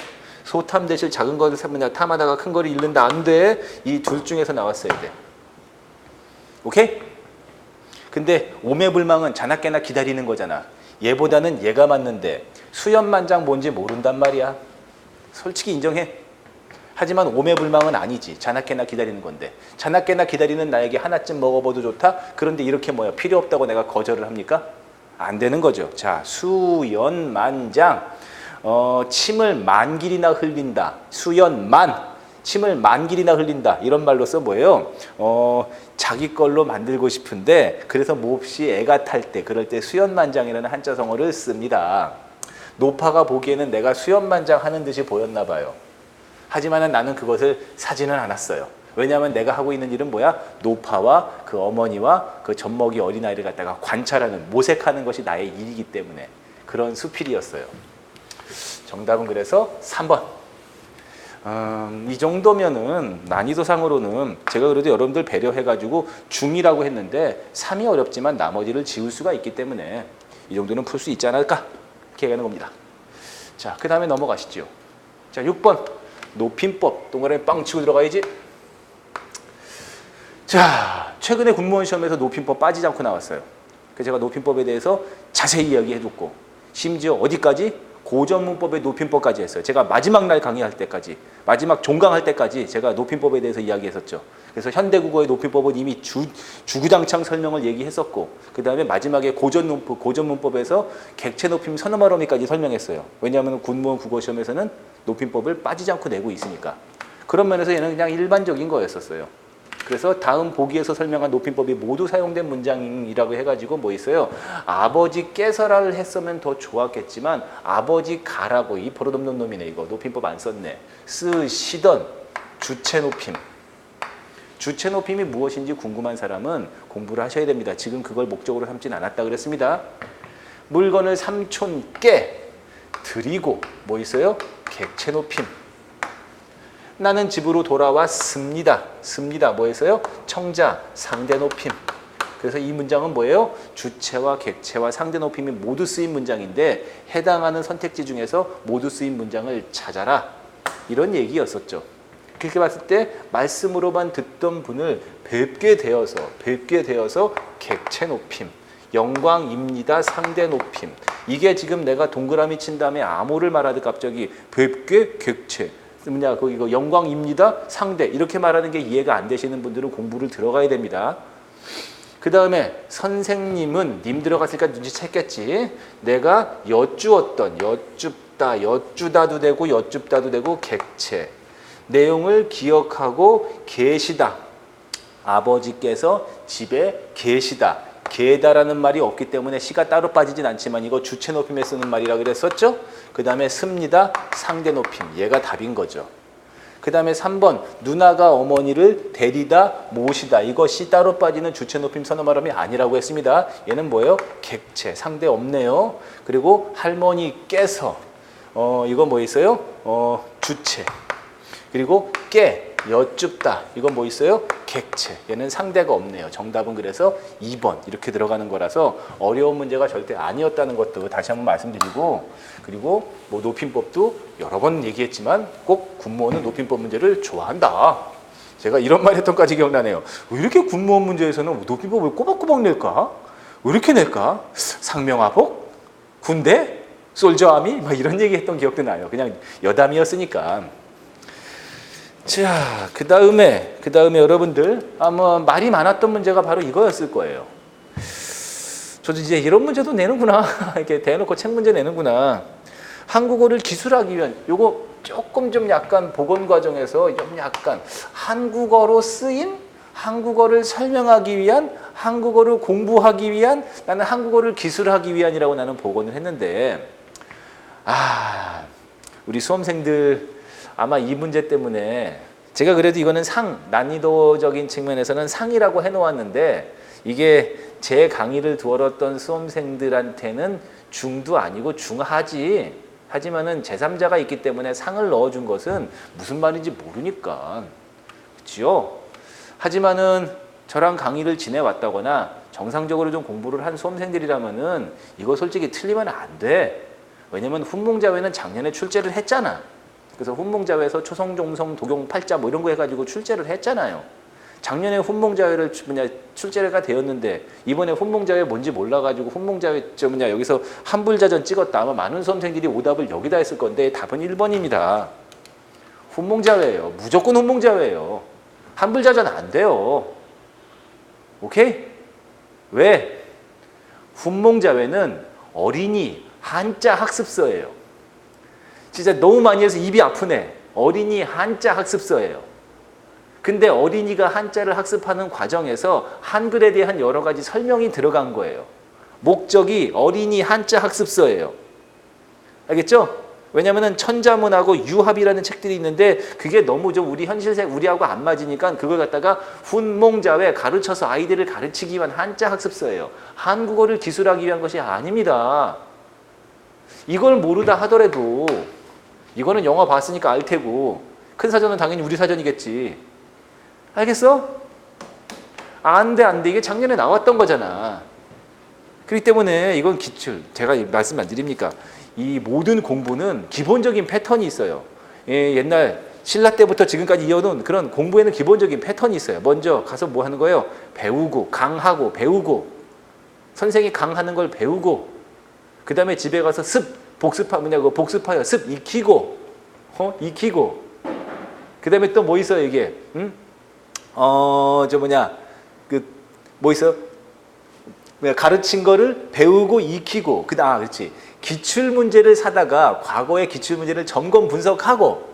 소탐 대실 작은 거를 사면 탐하다가 큰 거를 잃는다 안 돼. 이 둘 중에서 나왔어야 돼. 오케이? 근데 오매불망은 자나깨나 기다리는 거잖아. 얘보다는 얘가 맞는데 수연만장 뭔지 모른단 말이야. 솔직히 인정해. 하지만 오매불망은 아니지. 자나깨나 기다리는 건데. 자나깨나 기다리는 나에게 하나쯤 먹어봐도 좋다? 그런데 이렇게 뭐야? 필요 없다고 내가 거절을 합니까? 안 되는 거죠. 자, 수연만장. 침을 만길이나 흘린다. 수연만. 침을 만길이나 흘린다. 이런 말로써 뭐예요? 자기 걸로 만들고 싶은데 그래서 몹시 애가 탈 때 그럴 때 수연만장이라는 한자성어를 씁니다. 노파가 보기에는 내가 수연만장 하는 듯이 보였나 봐요. 하지만 나는 그것을 사지는 않았어요. 왜냐하면 내가 하고 있는 일은 뭐야? 노파와 그 어머니와 그 젖먹이 어린아이를 갖다가 관찰하는, 모색하는 것이 나의 일이기 때문에 그런 수필이었어요. 정답은 그래서 3번. 이 정도면은 난이도상으로는 제가 그래도 여러분들 배려해가지고 중이라고 했는데 3이 어렵지만 나머지를 지울 수가 있기 때문에 이 정도는 풀 수 있지 않을까? 이렇게 얘기하는 겁니다. 자, 그 다음에 넘어가시죠. 자, 6번. 높임법. 동그라미 빵 치고 들어가야지. 자, 최근에 군무원 시험에서 높임법 빠지지 않고 나왔어요. 그래서 제가 높임법에 대해서 자세히 이야기해줬고 심지어 어디까지? 고전문법의 높임법까지 했어요. 제가 마지막 날 강의할 때까지, 마지막 종강할 때까지 제가 높임법에 대해서 이야기했었죠. 그래서 현대국어의 높임법은 이미 주구장창 설명을 얘기했었고 그 다음에 마지막에 고전문법에서 객체 높임 선어말어미까지 설명했어요. 왜냐하면 군무원 국어시험에서는 높임법을 빠지지 않고 내고 있으니까. 그런 면에서 얘는 그냥 일반적인 거였었어요. 그래서 다음 보기에서 설명한 높임법이 모두 사용된 문장이라고 해가지고 뭐 있어요? 아버지께서라를 했으면 더 좋았겠지만 아버지 가라고, 이 버릇없는 놈이네 이거. 높임법 안 썼네. 쓰시던 주체 높임. 주체 높임이 무엇인지 궁금한 사람은 공부를 하셔야 됩니다. 지금 그걸 목적으로 삼진 않았다 그랬습니다. 물건을 삼촌께 드리고 뭐 있어요? 객체 높임. 나는 집으로 돌아왔습니다. 습니다. 뭐였어요? 청자, 상대 높임. 그래서 이 문장은 뭐예요? 주체와 객체와 상대 높임이 모두 쓰인 문장인데 해당하는 선택지 중에서 모두 쓰인 문장을 찾아라. 이런 얘기였었죠. 그렇게 봤을 때 말씀으로만 듣던 분을 뵙게 되어서 객체 높임. 영광입니다. 상대 높임. 이게 지금 내가 동그라미 친 다음에 암호를 말하듯 갑자기 뵙게 객체. 뭐냐, 이거 영광입니다. 상대. 이렇게 말하는 게 이해가 안 되시는 분들은 공부를 들어가야 됩니다. 그 다음에 선생님은 님 들어갔으니까 눈치챘겠지. 내가 여쭈었던, 여쭈다, 여쭈다도 되고 여쭈다도 되고 객체. 내용을 기억하고 계시다. 아버지께서 집에 계시다. 계다라는 말이 없기 때문에 시가 따로 빠지진 않지만 이거 주체 높임에 쓰는 말이라 그랬었죠. 그 다음에 습니다. 상대 높임. 얘가 답인 거죠. 그 다음에 3번 누나가 어머니를 데리다 모시다. 이것이 따로 빠지는 주체 높임 선어말음이 아니라고 했습니다. 얘는 뭐예요? 객체. 상대 없네요. 그리고 할머니께서 이거 뭐 있어요? 주체. 그리고 여쭙다. 이건 뭐 있어요? 객체. 얘는 상대가 없네요. 정답은 그래서 2번 이렇게 들어가는 거라서 어려운 문제가 절대 아니었다는 것도 다시 한번 말씀드리고, 그리고 뭐 높임법도 여러 번 얘기했지만 꼭 군무원은 높임법 문제를 좋아한다. 제가 이런 말 했던까지 기억나네요. 왜 이렇게 군무원 문제에서는 높임법을 꼬박꼬박 낼까? 왜 이렇게 낼까? 상명하복? 군대? 솔저아미? 막 이런 얘기 했던 기억도 나요. 그냥 여담이었으니까. 자, 그 다음에 여러분들 아마 말이 많았던 문제가 바로 이거였을 거예요. 저도 이제 이런 문제도 내는구나. 이렇게 대놓고 책 문제 내는구나. 한국어를 기술하기 위한 요거 조금 좀 약간 복원 과정에서 좀 약간 한국어로 쓰인, 한국어를 설명하기 위한, 한국어를 공부하기 위한, 나는 한국어를 기술하기 위한이라고 나는 복원을 했는데, 우리 수험생들 아마 이 문제 때문에 제가 그래도 이거는 난이도적인 측면에서는 상이라고 해놓았는데 이게 제 강의를 들었던 수험생들한테는 중도 아니고 중하지. 하지만은 제3자가 있기 때문에 상을 넣어준 것은 무슨 말인지 모르니까. 그렇죠? 하지만은 저랑 강의를 지내왔다거나 정상적으로 좀 공부를 한 수험생들이라면은 이거 솔직히 틀리면 안 돼. 왜냐면 훈몽자회는 작년에 출제를 했잖아. 그래서 훈몽자회에서 초성, 종성, 독용, 팔자 뭐 이런 거 해가지고 출제를 했잖아요. 작년에 훈몽자회를 출제가 되었는데 이번에 훈몽자회 뭔지 몰라가지고 훈몽자회 여기서 한불자전 찍었다. 아마 많은 수험생들이 오답을 여기다 했을 건데 답은 1번입니다. 훈몽자회예요. 무조건 훈몽자회예요. 한불자전 안 돼요. 오케이? 왜? 훈몽자회는 어린이 한자 학습서예요. 진짜 너무 많이 해서 입이 아프네. 어린이 한자 학습서예요. 근데 어린이가 한자를 학습하는 과정에서 한글에 대한 여러 가지 설명이 들어간 거예요. 목적이 어린이 한자 학습서예요. 알겠죠? 왜냐면은 천자문하고 유합이라는 책들이 있는데 그게 너무 좀 우리 현실생 우리하고 안 맞으니까 그걸 갖다가 훈몽자회 가르쳐서 아이들을 가르치기 위한 한자 학습서예요. 한국어를 기술하기 위한 것이 아닙니다. 이걸 모르다 하더라도 이거는 영화 봤으니까 알 테고 큰 사전은 당연히 우리 사전이겠지. 알겠어? 안 돼, 안 돼. 이게 작년에 나왔던 거잖아. 그렇기 때문에 이건 기출. 제가 말씀 안 드립니까? 이 모든 공부는 기본적인 패턴이 있어요. 예, 옛날 신라 때부터 지금까지 이어놓은 그런 공부에는 기본적인 패턴이 있어요. 먼저 가서 뭐 하는 거예요? 배우고, 강하고, 배우고. 선생이 강하는 걸 배우고, 그 다음에 집에 가서 복습하여 습 익히고, 익히고. 그 다음에 또 뭐 있어요, 이게? 응? 뭐 있어? 가르친 거를 배우고 익히고, 그렇지. 기출문제를 사다가 과거의 기출문제를 점검 분석하고,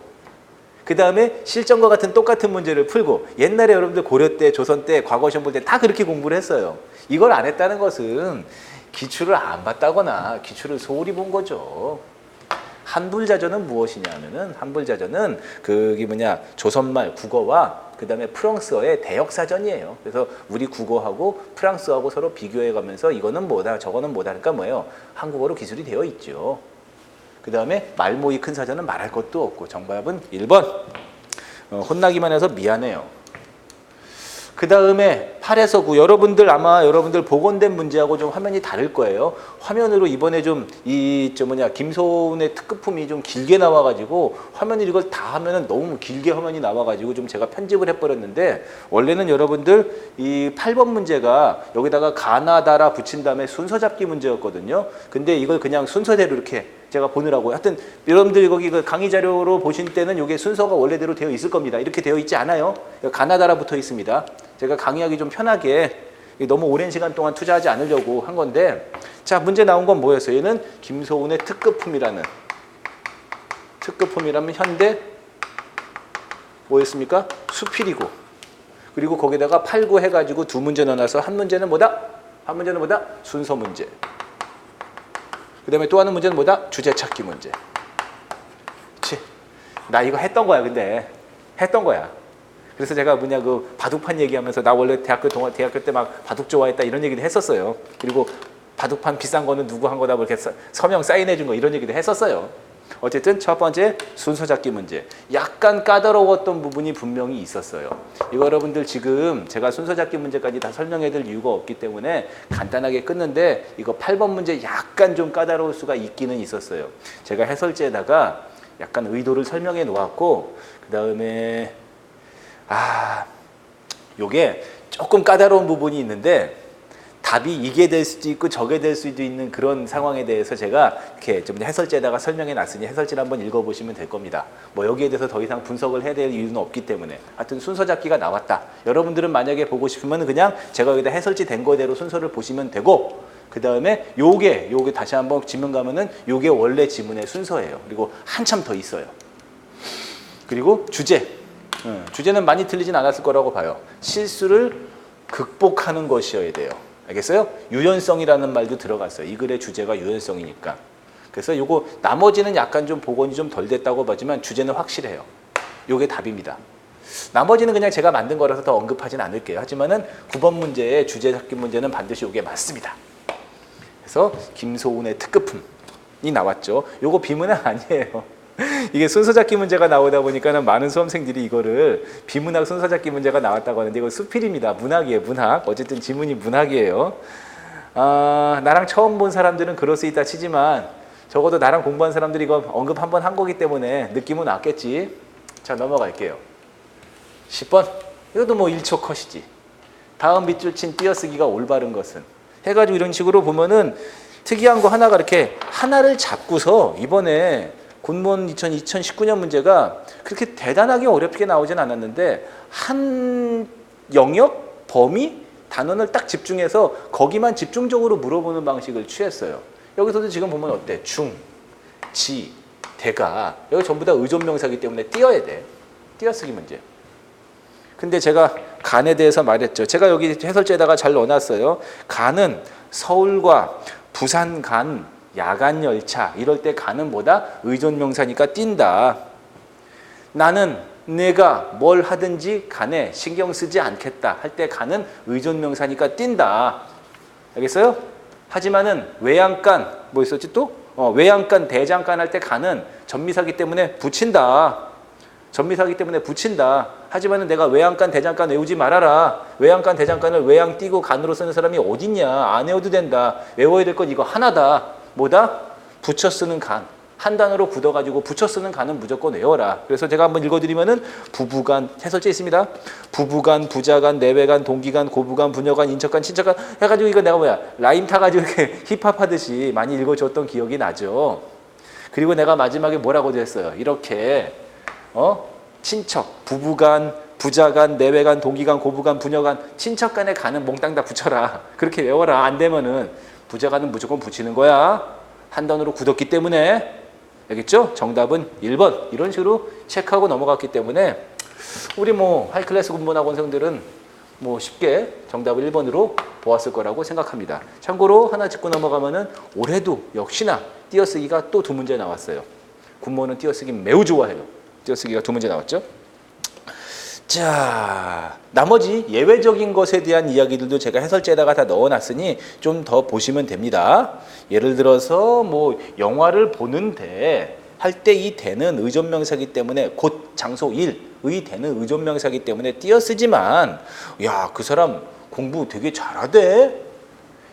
그 다음에 실전과 같은 똑같은 문제를 풀고, 옛날에 여러분들 고려 때, 조선 때, 과거 시험 볼 때 다 그렇게 공부를 했어요. 이걸 안 했다는 것은 기출을 안 봤다거나 기출을 소홀히 본 거죠. 한불자전은 무엇이냐 하면은 한불자전은 조선말 국어와 그 다음에 프랑스어의 대역사전이에요. 그래서 우리 국어하고 프랑스어하고 서로 비교해 가면서 이거는 뭐다 저거는 뭐다 그러니까 뭐예요? 한국어로 기술이 되어 있죠. 그 다음에 말모이 큰 사전은 말할 것도 없고 정답은 1번. 혼나기만 해서 미안해요. 그 다음에 8에서 9 여러분들 복원된 문제하고 좀 화면이 다를 거예요. 화면으로 이번에 김소은의 특급품이 좀 길게 나와가지고 화면을 이걸 다 하면은 너무 길게 화면이 나와가지고 좀 제가 편집을 해버렸는데 원래는 여러분들 이 8번 문제가 여기다가 가나다라 붙인 다음에 순서 잡기 문제였거든요. 근데 이걸 그냥 순서대로 이렇게 제가 보느라고 하여튼 여러분들 거기 강의 자료로 보신 때는 이게 순서가 원래대로 되어 있을 겁니다. 이렇게 되어 있지 않아요. 가나다라 붙어 있습니다. 제가 강의하기 좀 편하게 너무 오랜 시간 동안 투자하지 않으려고 한 건데 자 문제 나온 건 뭐였어요? 얘는 김소은의 특급품이라면 현대 뭐였습니까? 수필이고 그리고 거기다가 8, 9 해가지고 두 문제 넣어놔서 한 문제는 뭐다? 순서 문제. 그 다음에 또 하는 문제는 뭐다? 주제 찾기 문제. 그치? 나 이거 했던 거야, 근데. 했던 거야. 그래서 제가 바둑판 얘기하면서 나 원래 대학교 때 막 바둑 좋아했다 이런 얘기도 했었어요. 그리고 바둑판 비싼 거는 누구 한 거다 뭐 이렇게 서명 사인해 준 거 이런 얘기도 했었어요. 어쨌든 첫 번째 순서 잡기 문제. 약간 까다로웠던 부분이 분명히 있었어요. 이거 여러분들 지금 제가 순서 잡기 문제까지 다 설명해 드릴 이유가 없기 때문에 간단하게 끊는데 이거 8번 문제 약간 좀 까다로울 수가 있기는 있었어요. 제가 해설지에다가 약간 의도를 설명해 놓았고 그 다음에 요게 조금 까다로운 부분이 있는데 답이 이게 될 수도 있고 저게 될 수도 있는 그런 상황에 대해서 제가 이렇게 좀 해설지에다가 설명해 놨으니 해설지를 한번 읽어보시면 될 겁니다. 뭐 여기에 대해서 더 이상 분석을 해야 될 이유는 없기 때문에 하여튼 순서 잡기가 나왔다. 여러분들은 만약에 보고 싶으면 그냥 제가 여기다 해설지 된 거대로 순서를 보시면 되고 그 다음에 요게 다시 한번 지문 가면은 요게 원래 지문의 순서예요. 그리고 한참 더 있어요. 그리고 주제는 많이 틀리진 않았을 거라고 봐요. 실수를 극복하는 것이어야 돼요. 알겠어요? 유연성이라는 말도 들어갔어요. 이 글의 주제가 유연성이니까. 그래서 요거 나머지는 약간 좀 복원이 좀 덜 됐다고 보지만 주제는 확실해요. 요게 답입니다. 나머지는 그냥 제가 만든 거라서 더 언급하진 않을게요. 하지만은 9번 문제의 주제 찾기 문제는 반드시 요게 맞습니다. 그래서 김소은의 특급품이 나왔죠. 요거 비문은 아니에요. 이게 순서 잡기 문제가 나오다 보니까는 많은 수험생들이 이거를 비문학 순서 잡기 문제가 나왔다고 하는데 이거 수필입니다. 문학이에요, 문학. 어쨌든 지문이 문학이에요. 나랑 처음 본 사람들은 그럴 수 있다 치지만 적어도 나랑 공부한 사람들이 이거 언급 한번 한 거기 때문에 느낌은 왔겠지. 자, 넘어갈게요. 10번. 이것도 뭐 1초 컷이지. 다음 밑줄 친 띄어쓰기가 올바른 것은 해가지고 이런 식으로 보면은 특이한 거 하나가 이렇게 하나를 잡고서 이번에 군무원 2019년 문제가 그렇게 대단하게 어렵게 나오진 않았는데 한 영역, 범위, 단원을 딱 집중해서 거기만 집중적으로 물어보는 방식을 취했어요. 여기서도 지금 보면 어때? 중, 지, 대가 여기 전부 다 의존명사이기 때문에 띄어야 돼. 띄어쓰기 문제. 근데 제가 간에 대해서 말했죠. 제가 여기 해설지에다가 잘 넣어놨어요. 간은 서울과 부산 간, 야간 열차 이럴 때 간은 뭐다? 의존명사니까 띈다. 나는 내가 뭘 하든지 간에 신경 쓰지 않겠다 할 때 간은 의존명사니까 띈다. 알겠어요? 하지만은 외양간 뭐 있었지 또? 외양간, 대장간 할 때 간은 전미사기 때문에 붙인다. 전미사기 때문에 붙인다. 하지만은 내가 외양간, 대장간 외우지 말아라. 외양간, 대장간을 외양 띄고 간으로 쓰는 사람이 어딨냐. 안 외워도 된다. 외워야 될 건 이거 하나다. 뭐다? 붙여 쓰는 간. 한 단어로 굳어가지고 붙여 쓰는 간은 무조건 외워라. 그래서 제가 한번 읽어드리면은 부부간 해설제 있습니다. 부부간, 부자간, 내외간, 동기간, 고부간, 부녀간, 인척간, 친척간 해가지고 이거 내가 뭐야 라임 타가지고 이렇게 힙합 하듯이 많이 읽어줬던 기억이 나죠. 그리고 내가 마지막에 뭐라고도 했어요. 이렇게 친척, 부부간, 부자간, 내외간, 동기간, 고부간, 부녀간, 친척간에 간은 몽땅 다 붙여라. 그렇게 외워라. 안 되면은 부자간은 무조건 붙이는 거야. 한 단어로 굳었기 때문에. 알겠죠? 정답은 1번. 이런 식으로 체크하고 넘어갔기 때문에 우리 뭐 하이클래스 군문학원생들은 뭐 쉽게 정답을 1번으로 보았을 거라고 생각합니다. 참고로 하나 짚고 넘어가면은 올해도 역시나 띄어쓰기가 또 2문제 나왔어요. 군무원은 띄어쓰기 매우 좋아해요. 띄어쓰기가 2문제 나왔죠. 자, 나머지 예외적인 것에 대한 이야기들도 제가 해설지에다가 다 넣어놨으니 좀 더 보시면 됩니다. 예를 들어서 뭐 영화를 보는데 할 때 이 대는 의존명사이기 때문에 곧 장소 의 대는 의존명사이기 때문에 띄어쓰지만 야, 그 사람 공부 되게 잘하대.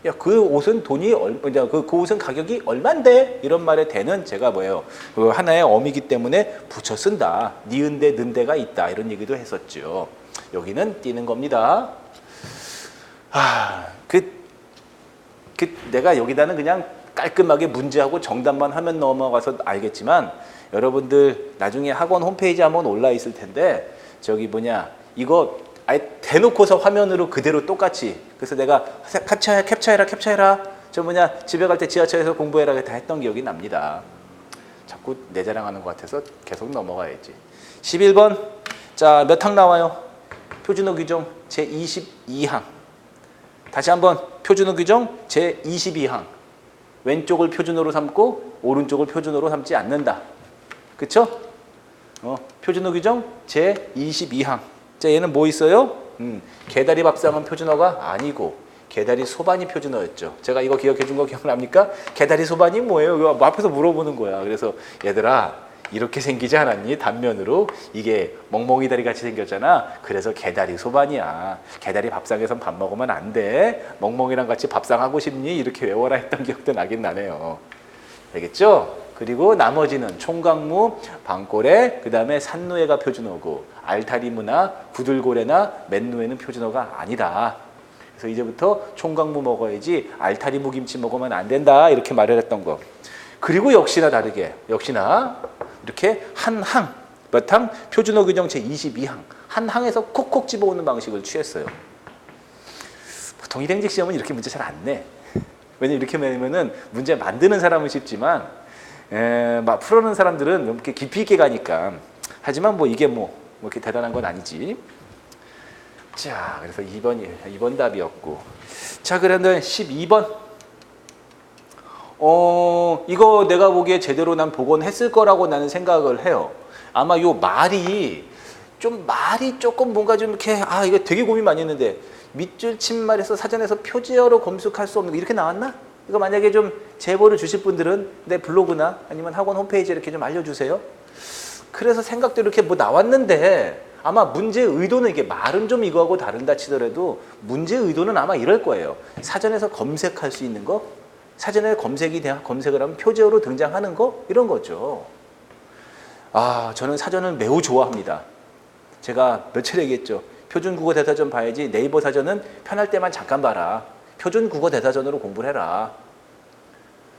야, 그 옷은 그 옷은 가격이 얼만데? 이런 말에 대는 제가 뭐예요? 그 하나의 어미기 때문에 붙여 쓴다. 니은데 는데가 있다. 이런 얘기도 했었죠. 여기는 띄는 겁니다. 내가 여기다는 그냥 깔끔하게 문제하고 정답만 하면 넘어가서 알겠지만 여러분들 나중에 학원 홈페이지 한번 올라 있을 텐데 이거 아예 대놓고서 화면으로 그대로 똑같이 그래서 내가 캡처해라 집에 갈 때 지하철에서 공부해라 다 했던 기억이 납니다. 자꾸 내 자랑하는 것 같아서 계속 넘어가야지. 11번 자, 몇 항 나와요? 표준어 규정 제22항. 다시 한번 표준어 규정 제22항. 왼쪽을 표준어로 삼고 오른쪽을 표준어로 삼지 않는다. 그쵸? 표준어 규정 제22항. 자, 얘는 뭐 있어요? 개다리 밥상은 표준어가 아니고 개다리 소반이 표준어였죠. 제가 이거 기억해 준 거 기억납니까? 개다리 소반이 뭐예요? 이거 앞에서 물어보는 거야. 그래서 얘들아 이렇게 생기지 않았니? 단면으로 이게 멍멍이 다리 같이 생겼잖아. 그래서 개다리 소반이야. 개다리 밥상에선 밥 먹으면 안 돼. 멍멍이랑 같이 밥상 하고 싶니? 이렇게 외워라 했던 기억도 나긴 나네요. 알겠죠? 그리고 나머지는 총각무, 방꼬레, 그 다음에 산누에가 표준어고 알타리무나 구들고래나 맨누에는 표준어가 아니다. 그래서 이제부터 총각무 먹어야지 알타리무 김치 먹으면 안 된다. 이렇게 말을 했던 거. 그리고 역시나 다르게 이렇게 한 항, 몇 항? 표준어 규정 제22항. 한 항에서 콕콕 집어오는 방식을 취했어요. 보통 일행직 시험은 이렇게 문제 잘 안 내. 왜냐면 이렇게 내면은 문제 만드는 사람은 쉽지만 막 풀어내는 사람들은 이렇게 깊이 있게 가니까. 하지만 뭐 이게 뭐 이렇게 대단한 건 아니지. 자, 그래서 2번 답이었고. 자, 그런데 12번. 이거 내가 보기에 제대로 난 복원했을 거라고 나는 생각을 해요. 아마 요 말이 조금 뭔가 좀 이렇게 이거 되게 고민 많이 했는데 밑줄 친 말에서 사전에서 표지어로 검색할 수 없는 거 이렇게 나왔나? 이거 만약에 좀 제보를 주실 분들은 내 블로그나 아니면 학원 홈페이지에 이렇게 좀 알려주세요. 그래서 생각대로 이렇게 뭐 나왔는데 아마 문제의 의도는 이게 말은 좀 이거하고 다른다 치더라도 문제의 의도는 아마 이럴 거예요. 사전에서 검색할 수 있는 거, 사전에 검색을 하면 표제어로 등장하는 거 이런 거죠. 저는 사전을 매우 좋아합니다. 제가 며칠 얘기했죠. 표준국어 대사전 봐야지 네이버 사전은 편할 때만 잠깐 봐라. 표준국어 대사전으로 공부를 해라.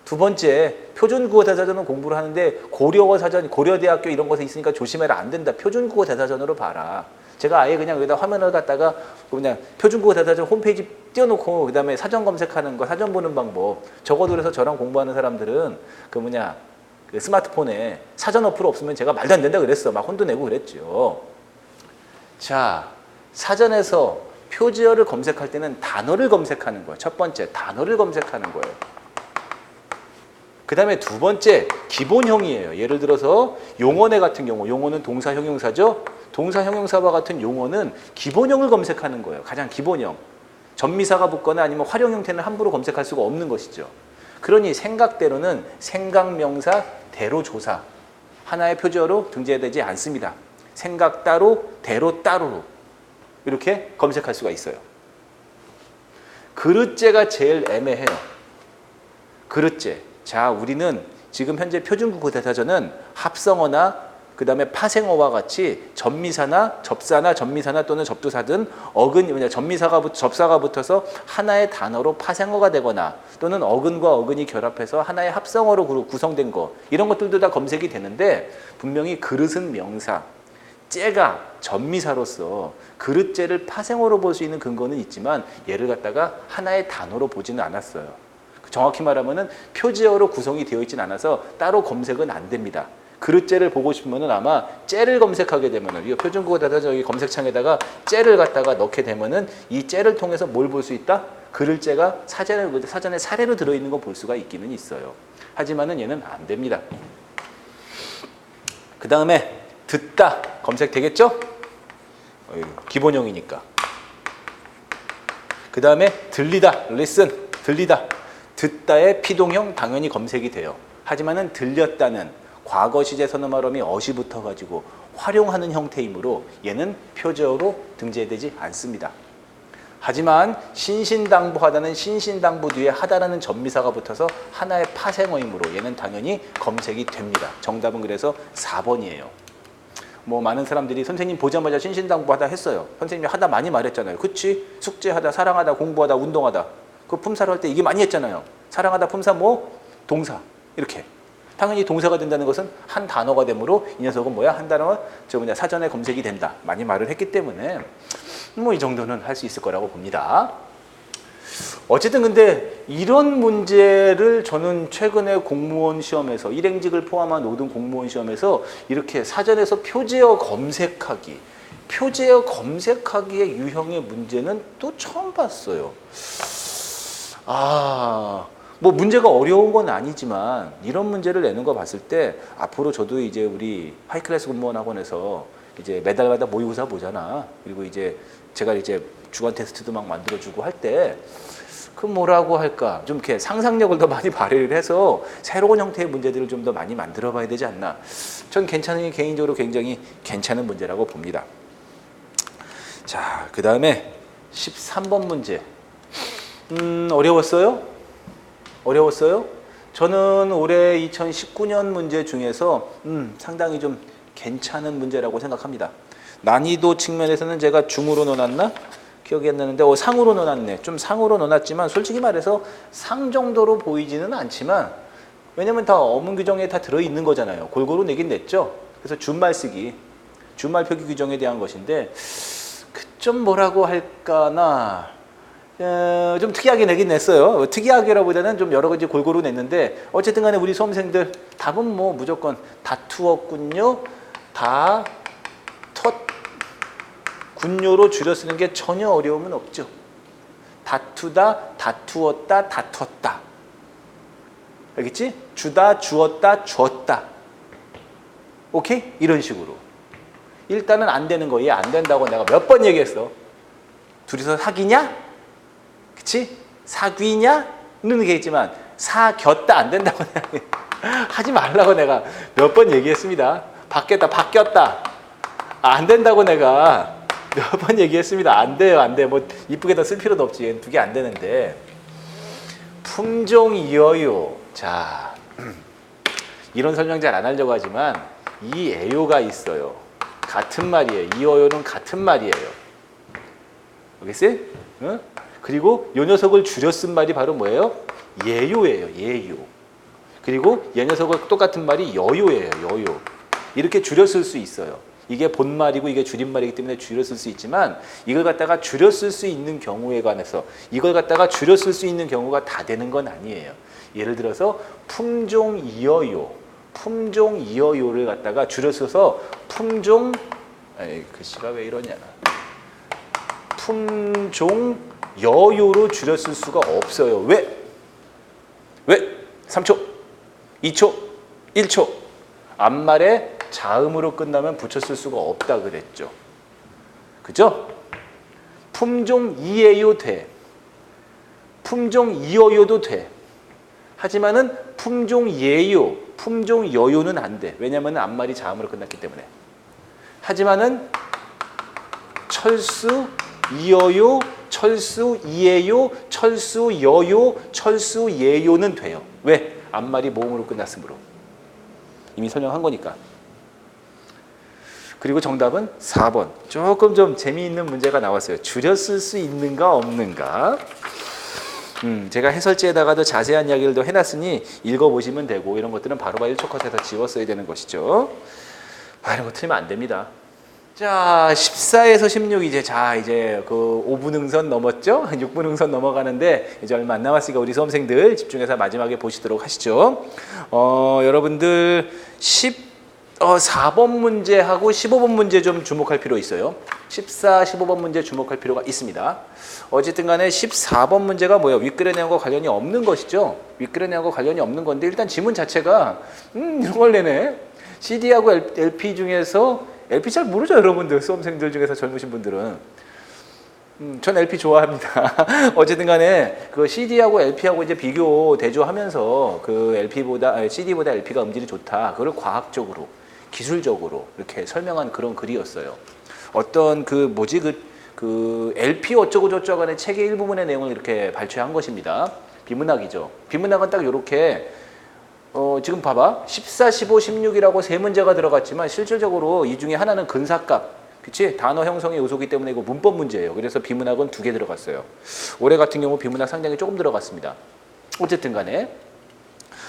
두 번째, 표준국어 대사전은 공부를 하는데 고려어 사전, 고려대학교 이런 곳에 있으니까 조심해라. 안 된다. 표준국어 대사전으로 봐라. 제가 아예 그냥 여기다 화면을 갖다가 그냥 표준국어 대사전 홈페이지 띄워놓고 그다음에 사전 검색하는 거, 사전 보는 방법. 적어도 그래서 저랑 공부하는 사람들은 그 스마트폰에 사전 어플 없으면 제가 말도 안 된다 그랬어. 막 혼도 내고 그랬죠. 자, 사전에서 표지어를 검색할 때는 단어를 검색하는 거예요. 첫 번째, 단어를 검색하는 거예요. 그 다음에 두 번째, 기본형이에요. 예를 들어서 용언의 같은 경우, 용어는 동사, 형용사죠. 동사, 형용사와 같은 용어는 기본형을 검색하는 거예요. 가장 기본형. 전미사가 붙거나 아니면 활용 형태는 함부로 검색할 수가 없는 것이죠. 그러니 생각대로는 생각명사, 대로조사 하나의 표지어로 등재되지 않습니다. 생각 따로, 대로 따로로 이렇게 검색할 수가 있어요. 그릇째가 제일 애매해요. 그릇째. 자, 우리는 지금 현재 표준국어 대사전은 합성어나 그 다음에 파생어와 같이 접미사나 접사나 전미사나 또는 접두사든 접사가 붙어서 하나의 단어로 파생어가 되거나 또는 어근과 어근이 결합해서 하나의 합성어로 구성된 거 이런 것들도 다 검색이 되는데 분명히 그릇은 명사, 째가 전미사로서 그릇째를 파생어로 볼 수 있는 근거는 있지만 얘를 갖다가 하나의 단어로 보지는 않았어요. 정확히 말하면은 표지어로 구성이 되어 있지는 않아서 따로 검색은 안 됩니다. 그릇째를 보고 싶으면은 아마 째를 검색하게 되면은 이 표준국어 대사전 여기 검색창에다가 째를 갖다가 넣게 되면은 이 째를 통해서 뭘 볼 수 있다? 그릇째가 사전에 사례로 들어있는 거 볼 수가 있기는 있어요. 하지만은 얘는 안 됩니다. 그 다음에 듣다 검색되겠죠? 기본형이니까. 그 다음에 들리다, listen, 들리다. 듣다의 피동형 당연히 검색이 돼요. 하지만은 들렸다는 과거 시제 선어말음이 어시 붙어가지고 활용하는 형태이므로 얘는 표제어로 등재되지 않습니다. 하지만 신신당부하다는 신신당부 뒤에 하다라는 전미사가 붙어서 하나의 파생어이므로 얘는 당연히 검색이 됩니다. 정답은 그래서 4번이에요. 뭐 많은 사람들이 선생님 보자마자 신신당부하다 했어요. 선생님이 하다 많이 말했잖아요. 그치? 숙제하다, 사랑하다, 공부하다, 운동하다. 그 품사를 할 때 이게 많이 했잖아요. 사랑하다, 품사, 동사 이렇게. 당연히 동사가 된다는 것은 한 단어가 되므로 이 녀석은 한 단어가 사전에 검색이 된다. 많이 말을 했기 때문에 이 정도는 할 수 있을 거라고 봅니다. 어쨌든 근데 이런 문제를 저는 최근에 공무원 시험에서 일행직을 포함한 모든 공무원 시험에서 이렇게 사전에서 표제어 검색하기의 유형의 문제는 또 처음 봤어요. 문제가 어려운 건 아니지만 이런 문제를 내는 거 봤을 때 앞으로 저도 이제 우리 하이클래스 공무원 학원에서 이제 매달마다 모의고사 보잖아. 그리고 이제 제가 이제 주간 테스트도 막 만들어주고 할 때 그 뭐라고 할까 좀 이렇게 상상력을 더 많이 발휘를 해서 새로운 형태의 문제들을 좀 더 많이 만들어 봐야 되지 않나. 전 개인적으로 굉장히 괜찮은 문제라고 봅니다. 자, 그 다음에 13번 문제. 어려웠어요? 저는 올해 2019년 문제 중에서 상당히 좀 괜찮은 문제라고 생각합니다. 난이도 측면에서는 제가 중으로 넣어놨나? 기억이 안 나는데 상으로 넣어놨네. 좀 상으로 넣어놨지만 솔직히 말해서 상 정도로 보이지는 않지만 왜냐면 다 어문 규정에 다 들어있는 거잖아요. 골고루 내긴 냈죠. 그래서 준말 쓰기, 준말 표기 규정에 대한 것인데 좀 뭐라고 할까나 좀 특이하게 내긴 냈어요. 특이하게라보다는 좀 여러 가지 골고루 냈는데 어쨌든 간에 우리 수험생들 답은 무조건 다투었군요. 군요로 줄여 쓰는 게 전혀 어려움은 없죠. 다투다, 다투었다, 다퉜다. 알겠지? 주다, 주었다, 주었다. 오케이? 이런 식으로. 일단은 안 되는 거, 얘 안 된다고 내가 몇 번 얘기했어. 둘이서 사귀냐? 그치? 사귀냐? 게 있지만 사귀었다 안 된다고 하지 말라고 내가 몇 번 얘기했습니다. 바뀌었다 안 된다고 내가 몇 번 얘기했습니다. 안 돼요, 안 돼. 뭐 이쁘게 더 쓸 필요도 없지. 두 개 안 되는데. 품종이어요. 자, 이런 설명 잘 안 하려고 하지만 이 애요가 있어요. 같은 말이에요. 이어요는 같은 말이에요. 알겠어요? 응? 그리고 이 녀석을 줄여 쓴 말이 바로 뭐예요? 예요예요. 예요. 그리고 이 녀석을 똑같은 말이 여요예요. 여요. 이렇게 줄여 쓸 수 있어요. 이게 본말이고 이게 줄임말이기 때문에 줄여 쓸 수 있지만 이걸 갖다가 줄여 쓸 수 있는 경우에 관해서 이걸 갖다가 줄여 쓸 수 있는 경우가 다 되는 건 아니에요. 예를 들어서 품종이어요. 품종이어요를 갖다가 줄여 써서 품종 글씨가 왜 이러냐. 품종여요로 줄여 쓸 수가 없어요. 왜? 3초, 2초, 1초. 앞말에 자음으로 끝나면 붙였을 수가 없다 그랬죠. 그죠? 품종이에요 돼. 품종이어요도 돼. 하지만은 품종예요, 품종여요는 안 돼. 왜냐하면 앞말이 자음으로 끝났기 때문에. 하지만은 철수이어요, 철수이에요, 철수여요, 철수예요는 돼요. 왜? 앞말이 모음으로 끝났으므로. 이미 설명한 거니까. 그리고 정답은 4번. 조금 좀 재미있는 문제가 나왔어요. 줄여 쓸 수 있는가 없는가. 제가 해설지에다가도 자세한 이야기를 더 해놨으니 읽어보시면 되고 이런 것들은 바로바로 1초 컷해서 지웠어야 되는 것이죠. 이런 거 틀리면 안 됩니다. 자, 14에서 16 이제 그 5분 응선 넘었죠? 6분 응선 넘어가는데 이제 얼마 안 남았으니까 우리 수험생들 집중해서 마지막에 보시도록 하시죠. 여러분들 4번 문제하고 15번 문제 좀 주목할 필요 있어요. 14, 15번 문제 주목할 필요가 있습니다. 어쨌든 간에 14번 문제가 뭐예요? 윗글의 내용과 관련이 없는 것이죠. 윗글의 내용과 관련이 없는 건데 일단 지문 자체가 이런 걸 내네. CD하고 LP 중에서 LP 잘 모르죠, 여러분들. 수험생들 중에서 젊으신 분들은. 전 LP 좋아합니다. 어쨌든 간에 그 CD하고 LP하고 이제 비교 대조하면서 그 CD보다 LP가 음질이 좋다. 그걸 과학적으로, 기술적으로 이렇게 설명한 그런 글이었어요. 어떤 그 LP 어쩌고 저쩌고 간의 책의 일부분의 내용을 이렇게 발췌한 것입니다. 비문학이죠. 비문학은 딱 이렇게 지금 봐봐. 14, 15, 16이라고 세 문제가 들어갔지만 실질적으로 이 중에 하나는 근사값. 그치? 단어 형성의 요소이기 때문에 이거 문법 문제예요. 그래서 비문학은 2개 들어갔어요. 올해 같은 경우 비문학 상당히 조금 들어갔습니다. 어쨌든 간에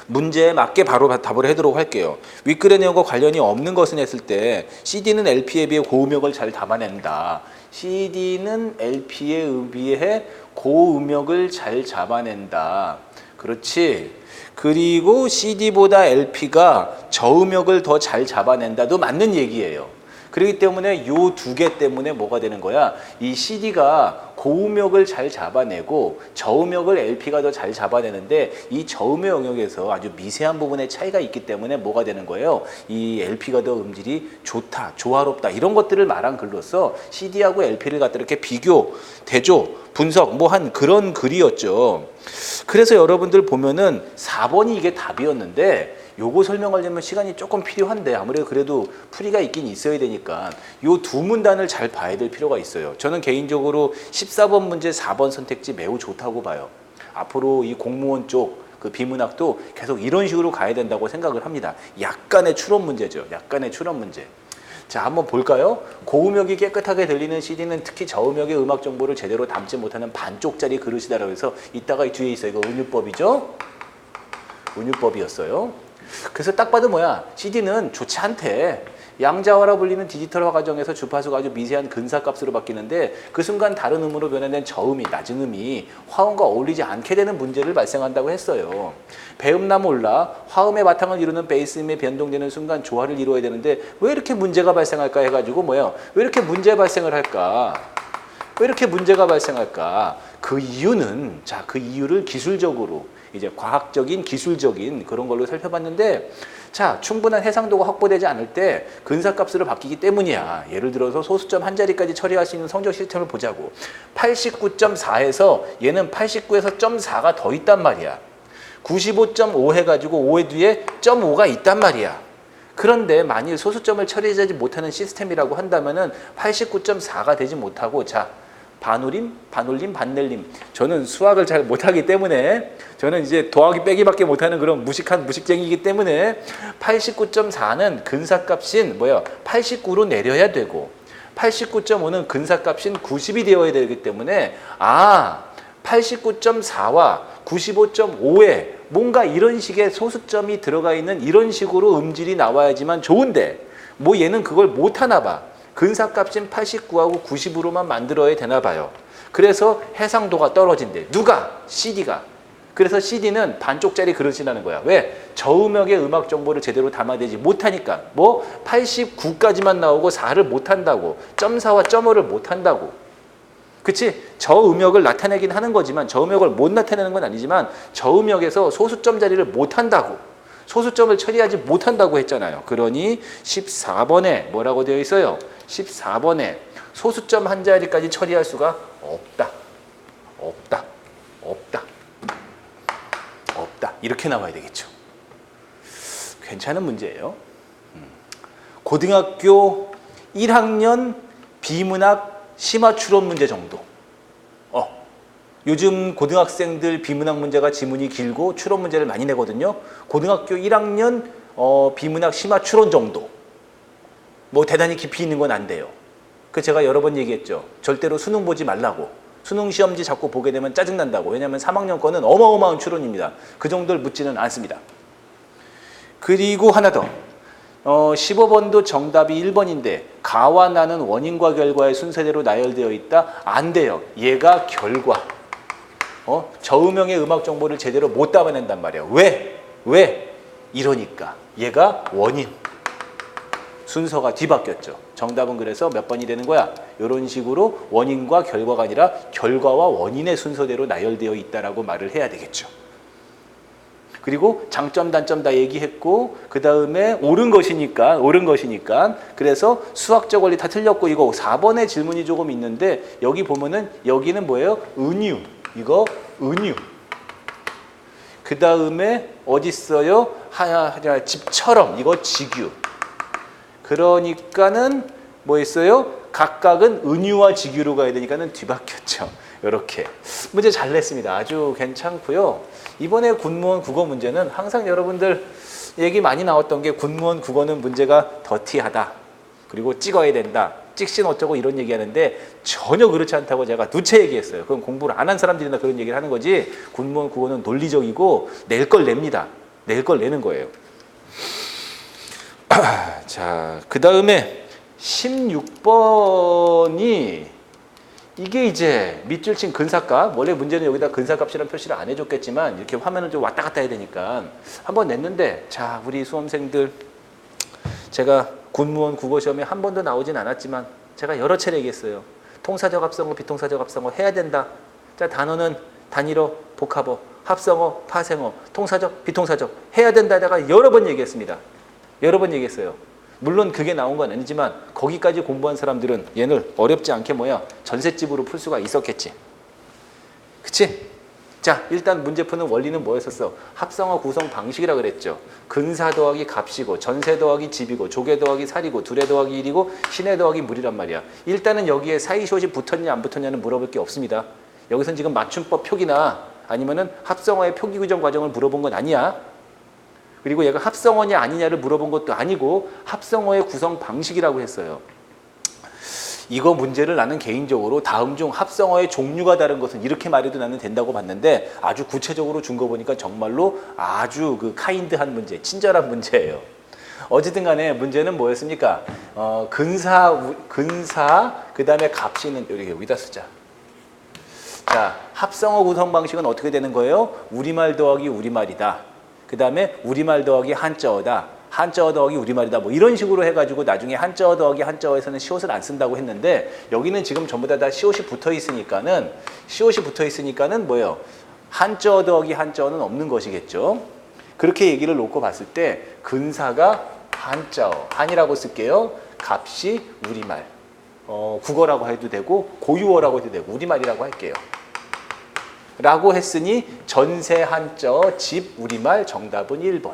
문제에 맞게 바로 답을 하도록 할게요. 윗글의 내용과 관련이 없는 것은 했을 때 CD는 LP에 비해 고음역을 잘 담아낸다. CD는 LP에 비해 고음역을 잘 잡아낸다. 그렇지? 그리고 CD보다 LP가 저음역을 더 잘 잡아낸다도 맞는 얘기예요. 그렇기 때문에 요 2개 때문에 뭐가 되는 거야? 이 CD가 고음역을 잘 잡아내고 저음역을 LP가 더 잘 잡아내는데 이 저음의 영역에서 아주 미세한 부분의 차이가 있기 때문에 뭐가 되는 거예요? 이 LP가 더 음질이 좋다, 조화롭다 이런 것들을 말한 글로서 CD하고 LP를 갖다 이렇게 비교, 대조, 분석 뭐 한 그런 글이었죠. 그래서 여러분들 보면은 4번이 이게 답이었는데 요거 설명하려면 시간이 조금 필요한데 아무래도 그래도 풀이가 있긴 있어야 되니까 요 2문단을 잘 봐야 될 필요가 있어요. 저는 개인적으로 14번 문제 4번 선택지 매우 좋다고 봐요. 앞으로 이 공무원 쪽 그 비문학도 계속 이런 식으로 가야 된다고 생각을 합니다. 약간의 추론 문제죠. 약간의 추론 문제. 자, 한번 볼까요? 고음역이 깨끗하게 들리는 CD는 특히 저음역의 음악 정보를 제대로 담지 못하는 반쪽짜리 그릇이다라고 해서 이따가 뒤에 있어요. 이거 은유법이죠? 은유법이었어요. 그래서 딱 봐도 뭐야? CD는 좋지 않대. 양자화라 불리는 디지털화 과정에서 주파수가 아주 미세한 근사값으로 바뀌는데 그 순간 다른 음으로 변화된 저음이, 낮은 음이 화음과 어울리지 않게 되는 문제를 발생한다고 했어요. 배음나 몰라 화음의 바탕을 이루는 베이스음이 변동되는 순간 조화를 이루어야 되는데 왜 이렇게 문제가 발생할까 해가지고 뭐예요? 왜 이렇게 문제 발생을 할까? 왜 이렇게 문제가 발생할까? 그 이유는 그 이유를 기술적으로 이제 과학적인 기술적인 그런 걸로 살펴봤는데 자, 충분한 해상도가 확보되지 않을 때 근사값으로 바뀌기 때문이야. 예를 들어서 소수점 한 자리까지 처리할 수 있는 성적 시스템을 보자고. 89.4에서 얘는 89에서 0.4가 더 있단 말이야. 95.5 해가지고 5의 뒤에 0.5가 있단 말이야. 그런데 만일 소수점을 처리하지 못하는 시스템이라고 한다면은 89.4가 되지 못하고 자, 반올림, 반넬림. 저는 수학을 잘 못하기 때문에 저는 이제 더하기 빼기밖에 못하는 그런 무식한 무식쟁이이기 때문에 89.4는 근사값인 89로 내려야 되고 89.5는 근사값인 90이 되어야 되기 때문에 89.4와 95.5에 뭔가 이런 식의 소수점이 들어가 있는 이런 식으로 음질이 나와야지만 좋은데 뭐 얘는 그걸 못하나 봐. 근사값인 89하고 90으로만 만들어야 되나 봐요. 그래서 해상도가 떨어진대. 누가? CD가. 그래서 CD는 반쪽짜리 그릇이라는 거야. 왜? 저음역의 음악 정보를 제대로 담아내지 못하니까. 89까지만 나오고 4를 못한다고. 0.4와 0.5를 못한다고. 그치? 저음역을 나타내긴 하는 거지만 저음역을 못 나타내는 건 아니지만 저음역에서 소수점 자리를 못한다고. 소수점을 처리하지 못한다고 했잖아요. 그러니 14번에 뭐라고 되어 있어요? 14번에 소수점 한 자리까지 처리할 수가 없다. 이렇게 나와야 되겠죠. 괜찮은 문제예요. 고등학교 1학년 비문학 심화 추론 문제 정도. 요즘 고등학생들 비문학 문제가 지문이 길고 추론 문제를 많이 내거든요. 고등학교 1학년 비문학 심화 추론 정도. 대단히 깊이 있는 건 안 돼요. 제가 여러 번 얘기했죠. 절대로 수능 보지 말라고. 수능 시험지 자꾸 보게 되면 짜증난다고. 왜냐하면 3학년 거는 어마어마한 추론입니다. 그 정도를 묻지는 않습니다. 그리고 하나 더. 15번도 정답이 1번인데 가와 나는 원인과 결과의 순서대로 나열되어 있다? 안 돼요. 얘가 결과. 저음형의 음악 정보를 제대로 못 담아낸단 말이에요. 왜? 이러니까. 얘가 원인. 순서가 뒤바뀌었죠. 정답은 그래서 몇 번이 되는 거야? 이런 식으로 원인과 결과가 아니라 결과와 원인의 순서대로 나열되어 있다라고 말을 해야 되겠죠. 그리고 장점, 단점 다 얘기했고 그 다음에 옳은 것이니까 그래서 수학적 원리 다 틀렸고 이거 4번의 질문이 조금 있는데 여기 보면은 여기는 뭐예요? 은유. 이거 은유. 그 다음에 어디 있어요? 집처럼 이거 직유. 그러니까는 뭐 있어요? 각각은 은유와 직유로 가야 되니까는 뒤바뀌었죠. 이렇게 문제 잘 냈습니다. 아주 괜찮고요. 이번에 군무원 국어 문제는 항상 여러분들 얘기 많이 나왔던 게 군무원 국어는 문제가 더티하다. 그리고 찍어야 된다. 찍신 어쩌고 이런 얘기하는데 전혀 그렇지 않다고 제가 누차 얘기했어요. 그건 공부를 안 한 사람들이나 그런 얘기를 하는 거지 군무원 국어는 논리적이고 낼 걸 냅니다. 낼 걸 내는 거예요. 자, 그 다음에 16번이 이게 이제 밑줄 친 근사값. 원래 문제는 여기다 근사값이라는 표시를 안 해줬겠지만 이렇게 화면을 좀 왔다 갔다 해야 되니까 한번 냈는데 자, 우리 수험생들 제가 군무원 국어시험에 한 번도 나오진 않았지만 제가 여러 차례 얘기했어요. 통사적 합성어, 비통사적 합성어 해야 된다. 자, 단어는 단일어, 복합어, 합성어, 파생어, 통사적, 비통사적 해야 된다다가 여러 번 얘기했습니다. 여러 번 얘기했어요. 물론 그게 나온 건 아니지만 거기까지 공부한 사람들은 얘는 어렵지 않게 전셋집으로 풀 수가 있었겠지. 그치? 자, 일단 문제 푸는 원리는 뭐였었어? 합성어 구성 방식이라 그랬죠. 근사 더하기 값이고 전세 더하기 집이고 조개 더하기 살이고 둘에 더하기 일이고 신에 더하기 물이란 말이야. 일단은 여기에 사이시옷이 붙었냐 안 붙었냐는 물어볼 게 없습니다. 여기서는 지금 맞춤법 표기나 아니면은 합성어의 표기 규정 과정을 물어본 건 아니야. 그리고 얘가 합성어냐 아니냐를 물어본 것도 아니고 합성어의 구성 방식이라고 했어요. 이거 문제를 나는 개인적으로 다음 중 합성어의 종류가 다른 것은 이렇게 말해도 나는 된다고 봤는데 아주 구체적으로 준 거 보니까 정말로 아주 카인드한 문제, 친절한 문제예요. 어쨌든 간에 문제는 뭐였습니까? 근사 그 다음에 값이 있는 여기다 쓰자. 자, 합성어 구성 방식은 어떻게 되는 거예요? 우리말 더하기 우리말이다. 그 다음에 우리말 더하기 한자어다. 한자어 더하기 우리말이다. 이런 식으로 해가지고 나중에 한자어 더하기 한자어에서는 시옷을 안 쓴다고 했는데 여기는 지금 전부 다 시옷이 붙어 있으니까는 뭐예요? 한자어 더하기 한자어는 없는 것이겠죠. 그렇게 얘기를 놓고 봤을 때 근사가 한자어, 한이라고 쓸게요. 값이 우리말, 국어라고 해도 되고 고유어라고 해도 되고 우리말이라고 할게요. 라고 했으니 전세 한자어 집 우리말 정답은 1번.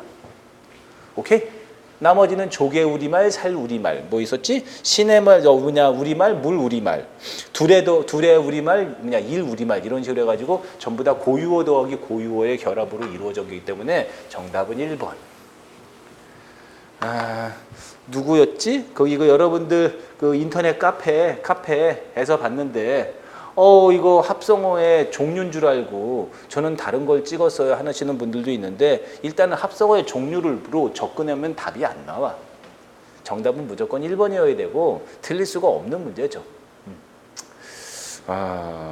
오케이? 나머지는 조개 우리말, 살 우리말 뭐 있었지? 신의 말 우리말, 물 우리말, 둘의 우리말 일 우리말 이런 식으로 해가지고 전부 다 고유어 더하기 고유어의 결합으로 이루어졌기 때문에 정답은 1번. 누구였지? 이거 여러분들 그 인터넷 카페에서 봤는데 이거 합성어의 종류인 줄 알고 저는 다른 걸 찍었어요 하시는 분들도 있는데 일단은 합성어의 종류로 접근하면 답이 안 나와. 정답은 무조건 1번이어야 되고 틀릴 수가 없는 문제죠.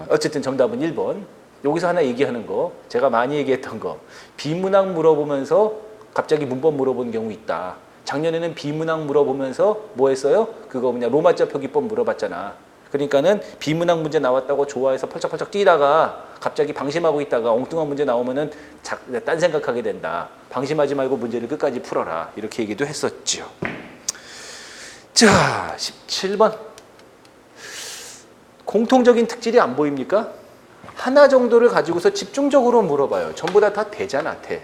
어쨌든 정답은 1번. 여기서 하나 얘기하는 거, 제가 많이 얘기했던 거, 비문학 물어보면서 갑자기 문법 물어본 경우 있다. 작년에는 비문학 물어보면서 뭐 했어요? 그거 그냥 로마자 표기법 물어봤잖아. 그러니까는 비문학 문제 나왔다고 좋아해서 펄쩍펄쩍 뛰다가 갑자기 방심하고 있다가 엉뚱한 문제 나오면은 딴 생각하게 된다. 방심하지 말고 문제를 끝까지 풀어라. 이렇게 얘기도 했었죠. 자, 17번. 공통적인 특질이 안 보입니까? 하나 정도를 가지고서 집중적으로 물어봐요. 전부 다 되잖아, 대.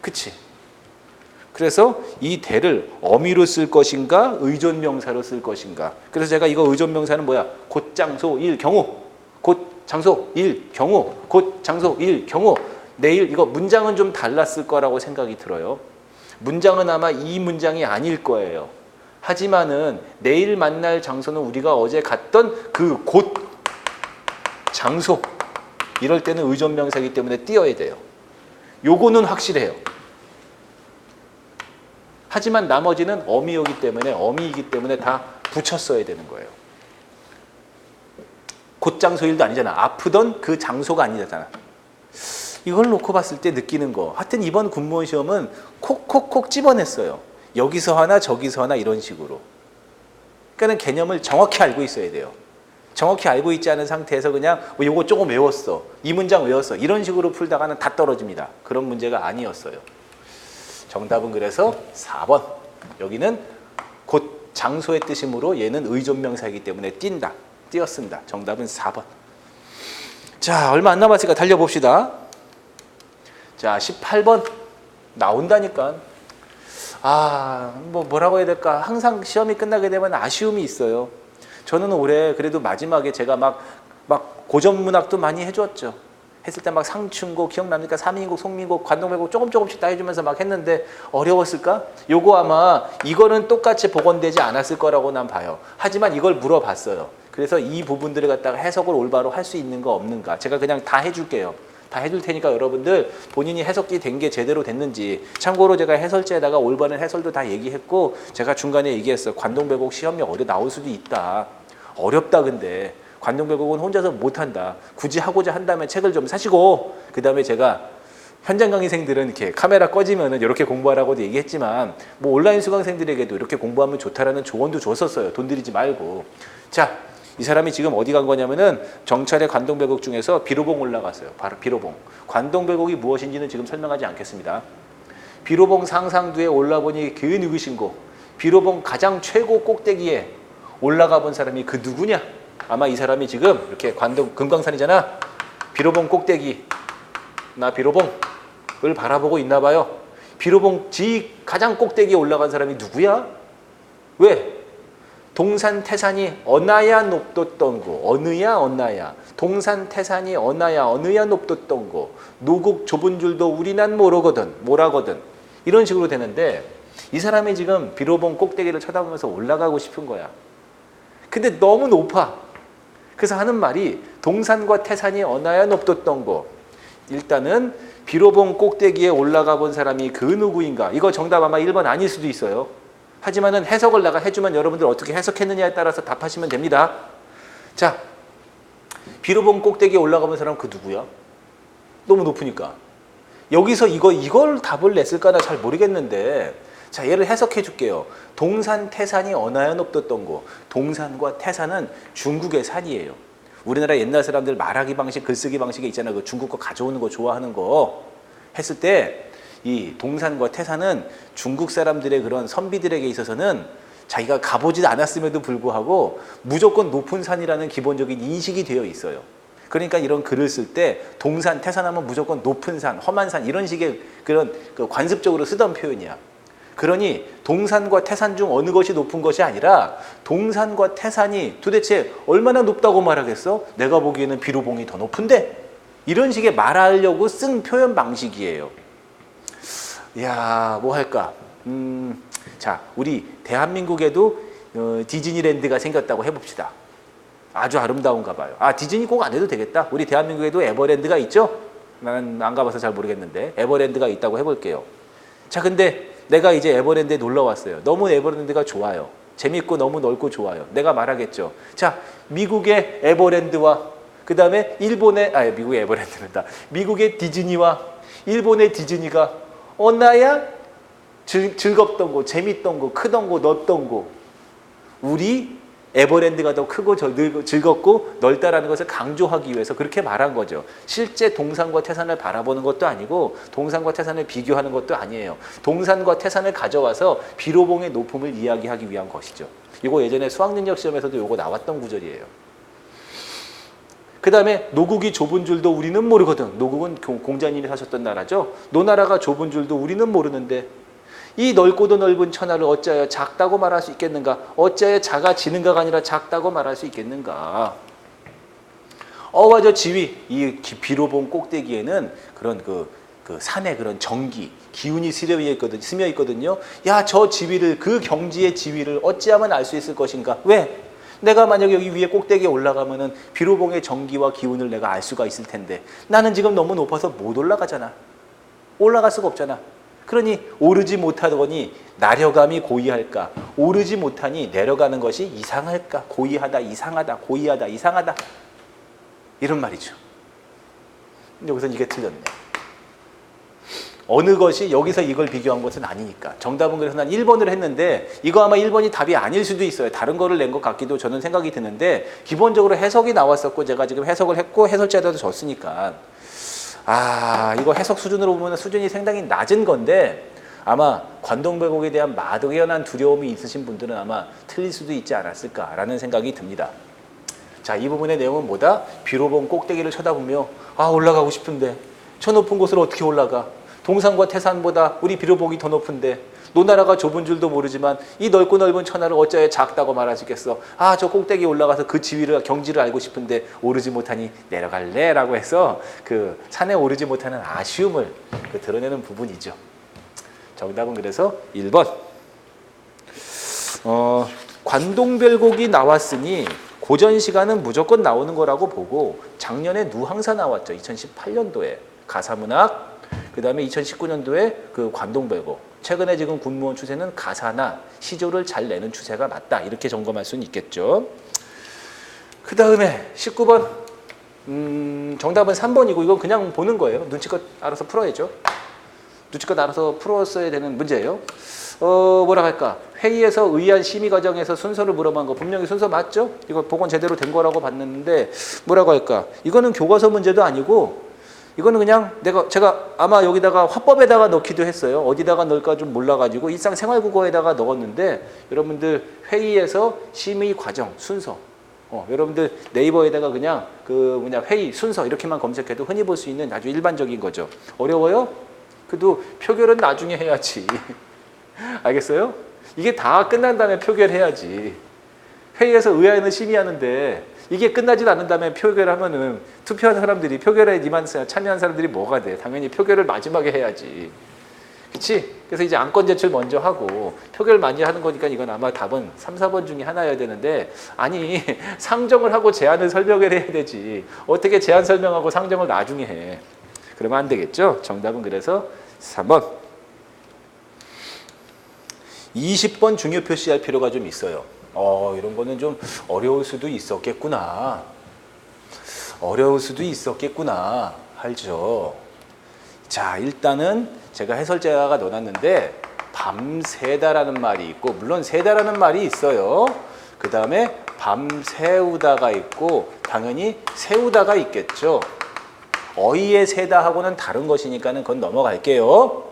그치? 그래서 이 대를 어미로 쓸 것인가 의존명사로 쓸 것인가. 그래서 제가 이거 의존명사는 뭐야? 곧 장소 일 경우, 곧 장소 일 경우, 곧 장소 일 경우. 내일 이거 문장은 좀 달랐을 거라고 생각이 들어요. 문장은 아마 이 문장이 아닐 거예요. 하지만은 내일 만날 장소는 우리가 어제 갔던 그 곳 장소, 이럴 때는 의존명사이기 때문에 띄어야 돼요. 요거는 확실해요. 하지만 나머지는 어미이기 때문에 다 붙였어야 되는 거예요. 곧 장소일도 아니잖아. 아프던 그 장소가 아니잖아. 이걸 놓고 봤을 때 느끼는 거. 하여튼 이번 군무원 시험은 콕콕콕 집어냈어요. 여기서 하나 저기서 하나 이런 식으로. 그러니까 개념을 정확히 알고 있어야 돼요. 정확히 알고 있지 않은 상태에서 그냥 요거 조금 외웠어. 이 문장 외웠어. 이런 식으로 풀다가는 다 떨어집니다. 그런 문제가 아니었어요. 정답은 그래서 4번. 여기는 곧 장소의 뜻이므로 얘는 의존명사이기 때문에 띄었습니다. 정답은 4번. 자, 얼마 안 남았으니까 달려봅시다. 자, 18번. 나온다니까. 뭐라고 해야 될까. 항상 시험이 끝나게 되면 아쉬움이 있어요. 저는 올해 그래도 마지막에 제가 막 고전문학도 많이 해줬죠. 했을 때 막 상춘곡 기억납니까? 삼인곡, 송민곡, 관동배곡 조금씩 다 해주면서 막 했는데 어려웠을까? 요거 아마 이거는 똑같이 복원되지 않았을 거라고 난 봐요. 하지만 이걸 물어봤어요. 그래서 이 부분들을 갖다가 해석을 올바로 할 수 있는 거 없는가? 제가 그냥 다 해줄게요. 다 해줄 테니까 여러분들 본인이 해석이 된 게 제대로 됐는지. 참고로 제가 해설지에다가 올바른 해설도 다 얘기했고 제가 중간에 얘기했어요. 관동배곡 시험이 나올 수도 있다. 어렵다 근데. 관동배곡은 혼자서 못한다. 굳이 하고자 한다면 책을 좀 사시고, 그 다음에 제가 현장 강의생들은 이렇게 카메라 꺼지면은 이렇게 공부하라고도 얘기했지만 뭐 온라인 수강생들에게도 이렇게 공부하면 좋다라는 조언도 줬었어요. 돈 들이지 말고. 자, 이 사람이 지금 어디 간 거냐면은 정찰의 관동배곡 중에서 비로봉 올라갔어요. 바로 비로봉. 관동배곡이 무엇인지는 지금 설명하지 않겠습니다. 비로봉 상상두에 올라보니 그 누구신고. 비로봉 가장 최고 꼭대기에 올라가 본 사람이 그 누구냐? 아마 이 사람이 지금 이렇게 금강산이잖아. 비로봉 꼭대기, 나 비로봉을 바라보고 있나 봐요. 비로봉 가장 꼭대기에 올라간 사람이 누구야? 왜? 동산 태산이 어나야 높뒀던고. 어느야 어나야. 동산 태산이 어나야 어느야 높뒀던고. 노국 좁은 줄도 우리 난 뭐라거든. 이런 식으로 되는데 이 사람이 지금 비로봉 꼭대기를 쳐다보면서 올라가고 싶은 거야. 근데 너무 높아. 그래서 하는 말이 동산과 태산이 어나야 높뒀던고. 일단은 비로봉 꼭대기에 올라가 본 사람이 그 누구인가. 이거 정답 아마 1번 아닐 수도 있어요. 하지만은 해석을 내가 해주면 여러분들 어떻게 해석했느냐에 따라서 답하시면 됩니다. 자, 비로봉 꼭대기에 올라가 본 사람 그 누구야? 너무 높으니까. 여기서 이걸 답을 냈을까 나 잘 모르겠는데, 자, 얘를 해석해 줄게요. 동산 태산이 어나야 높뒀던 거. 동산과 태산은 중국의 산이에요. 우리나라 옛날 사람들 말하기 방식, 글쓰기 방식에 있잖아. 그 중국 거 가져오는 거 좋아하는 거 했을 때 이 동산과 태산은 중국 사람들의 그런 선비들에게 있어서는 자기가 가보지 않았음에도 불구하고 무조건 높은 산이라는 기본적인 인식이 되어 있어요. 그러니까 이런 글을 쓸 때 동산, 태산하면 무조건 높은 산, 험한 산 이런 식의 그런 관습적으로 쓰던 표현이야. 그러니 동산과 태산 중 어느 것이 높은 것이 아니라 동산과 태산이 도대체 얼마나 높다고 말하겠어? 내가 보기에는 비로봉이 더 높은데? 이런 식의 말하려고 쓴 표현 방식이에요. 이야, 뭐 할까? 자, 우리 대한민국에도 디즈니랜드가 생겼다고 해봅시다. 아주 아름다운가 봐요. 아, 디즈니 꼭 안 해도 되겠다. 우리 대한민국에도 에버랜드가 있죠? 나는 안 가봐서 잘 모르겠는데 에버랜드가 있다고 해볼게요. 자, 근데 내가 이제 에버랜드에 놀러 왔어요. 너무 에버랜드가 좋아요. 재밌고 너무 넓고 좋아요. 내가 말하겠죠. 자, 미국의 에버랜드와 그 다음에 미국의 에버랜드는다. 미국의 디즈니와 일본의 디즈니가 나야 즐겁던 거, 재밌던 거, 크던 거, 넓던 거. 우리 에버랜드가 더 크고 즐겁고 넓다라는 것을 강조하기 위해서 그렇게 말한 거죠. 실제 동산과 태산을 바라보는 것도 아니고 동산과 태산을 비교하는 것도 아니에요. 동산과 태산을 가져와서 비로봉의 높음을 이야기하기 위한 것이죠. 이거 예전에 수학능력 시험에서도 이거 나왔던 구절이에요. 그 다음에 노국이 좁은 줄도 우리는 모르거든. 노국은 공자님이 사셨던 나라죠. 노나라가 좁은 줄도 우리는 모르는데 이 넓고도 넓은 천하를 어찌하여 작다고 말할 수 있겠는가? 어찌하여 작아지는가가 아니라 작다고 말할 수 있겠는가? 어와 저 지위, 이 비로봉 꼭대기에는 그런 그 산의 그런 정기, 기운이 스며 있거든요. 야, 저 지위를, 그 경지의 지위를 어찌하면 알 수 있을 것인가? 왜? 내가 만약 여기 위에 꼭대기에 올라가면은 비로봉의 정기와 기운을 내가 알 수가 있을 텐데 나는 지금 너무 높아서 못 올라가잖아. 올라갈 수가 없잖아. 그러니 오르지 못하더니 나려감이 고이할까? 오르지 못하니 내려가는 것이 이상할까? 고이하다, 이상하다, 고이하다, 이상하다. 이런 말이죠. 여기서는 이게 틀렸네. 어느 것이 여기서 이걸 비교한 것은 아니니까. 정답은 그래서 난 1번을 했는데 이거 아마 1번이 답이 아닐 수도 있어요. 다른 거를 낸 것 같기도 저는 생각이 드는데 기본적으로 해석이 나왔었고 제가 지금 해석을 했고 해설자도 줬으니까 이거 해석 수준으로 보면 수준이 상당히 낮은 건데 아마 관동별곡에 대한 막연한 두려움이 있으신 분들은 아마 틀릴 수도 있지 않았을까라는 생각이 듭니다. 자, 이 부분의 내용은 뭐다? 비로봉 꼭대기를 쳐다보며 올라가고 싶은데 저 높은 곳을 어떻게 올라가? 동산과 태산보다 우리 비로봉이 더 높은데 노나라가 좁은 줄도 모르지만 이 넓고 넓은 천하를 어찌하여 작다고 말할 수 있겠어? 저 꼭대기에 올라가서 그 지위를, 경지를 알고 싶은데 오르지 못하니 내려갈래? 라고 해서 그 산에 오르지 못하는 아쉬움을 드러내는 부분이죠. 정답은 그래서 1번. 관동별곡이 나왔으니 고전 시간은 무조건 나오는 거라고 보고 작년에 누항사 나왔죠. 2018년도에 가사문학, 그 다음에 2019년도에 그 관동별곡. 최근에 지금 군무원 추세는 가사나 시조를 잘 내는 추세가 맞다. 이렇게 점검할 수는 있겠죠. 그 다음에 19번. 정답은 3번이고 이건 그냥 보는 거예요. 눈치껏 알아서 풀어야죠. 눈치껏 알아서 풀었어야 되는 문제예요. 뭐라 할까? 회의에서 의안 심의 과정에서 순서를 물어본 거 분명히 순서 맞죠? 이거 복원 제대로 된 거라고 봤는데 뭐라고 할까? 이거는 교과서 문제도 아니고 이거는 그냥 제가 아마 여기다가 화법에다가 넣기도 했어요. 어디다가 넣을까 좀 몰라가지고 일상생활국어에다가 넣었는데 여러분들 회의에서 심의 과정 순서 여러분들 네이버에다가 그냥 회의 순서 이렇게만 검색해도 흔히 볼 수 있는 아주 일반적인 거죠. 어려워요? 그래도 표결은 나중에 해야지. 알겠어요? 이게 다 끝난 다음에 표결해야지. 회의에서 의안을 심의하는데 이게 끝나지 않은 다음에 표결하면은 투표한 사람들이 표결에 참여한 사람들이 뭐가 돼? 당연히 표결을 마지막에 해야지. 그렇지? 그래서 이제 안건 제출 먼저 하고 표결 많이 하는 거니까 이건 아마 답은 3, 4번 중에 하나여야 되는데 아니 상정을 하고 제안을 설명을 해야 되지. 어떻게 제안 설명하고 상정을 나중에 해. 그러면 안 되겠죠? 정답은 그래서 3번. 20번 중요 표시할 필요가 좀 있어요. 이런 거는 좀 어려울 수도 있었겠구나. 하죠. 자, 일단은 제가 해설자가 넣어놨는데 밤새다라는 말이 있고 물론 새다라는 말이 있어요. 그 다음에 밤새우다가 있고 당연히 세우다가 있겠죠. 어휘의 세다 하고는 다른 것이니까는 그건 넘어갈게요.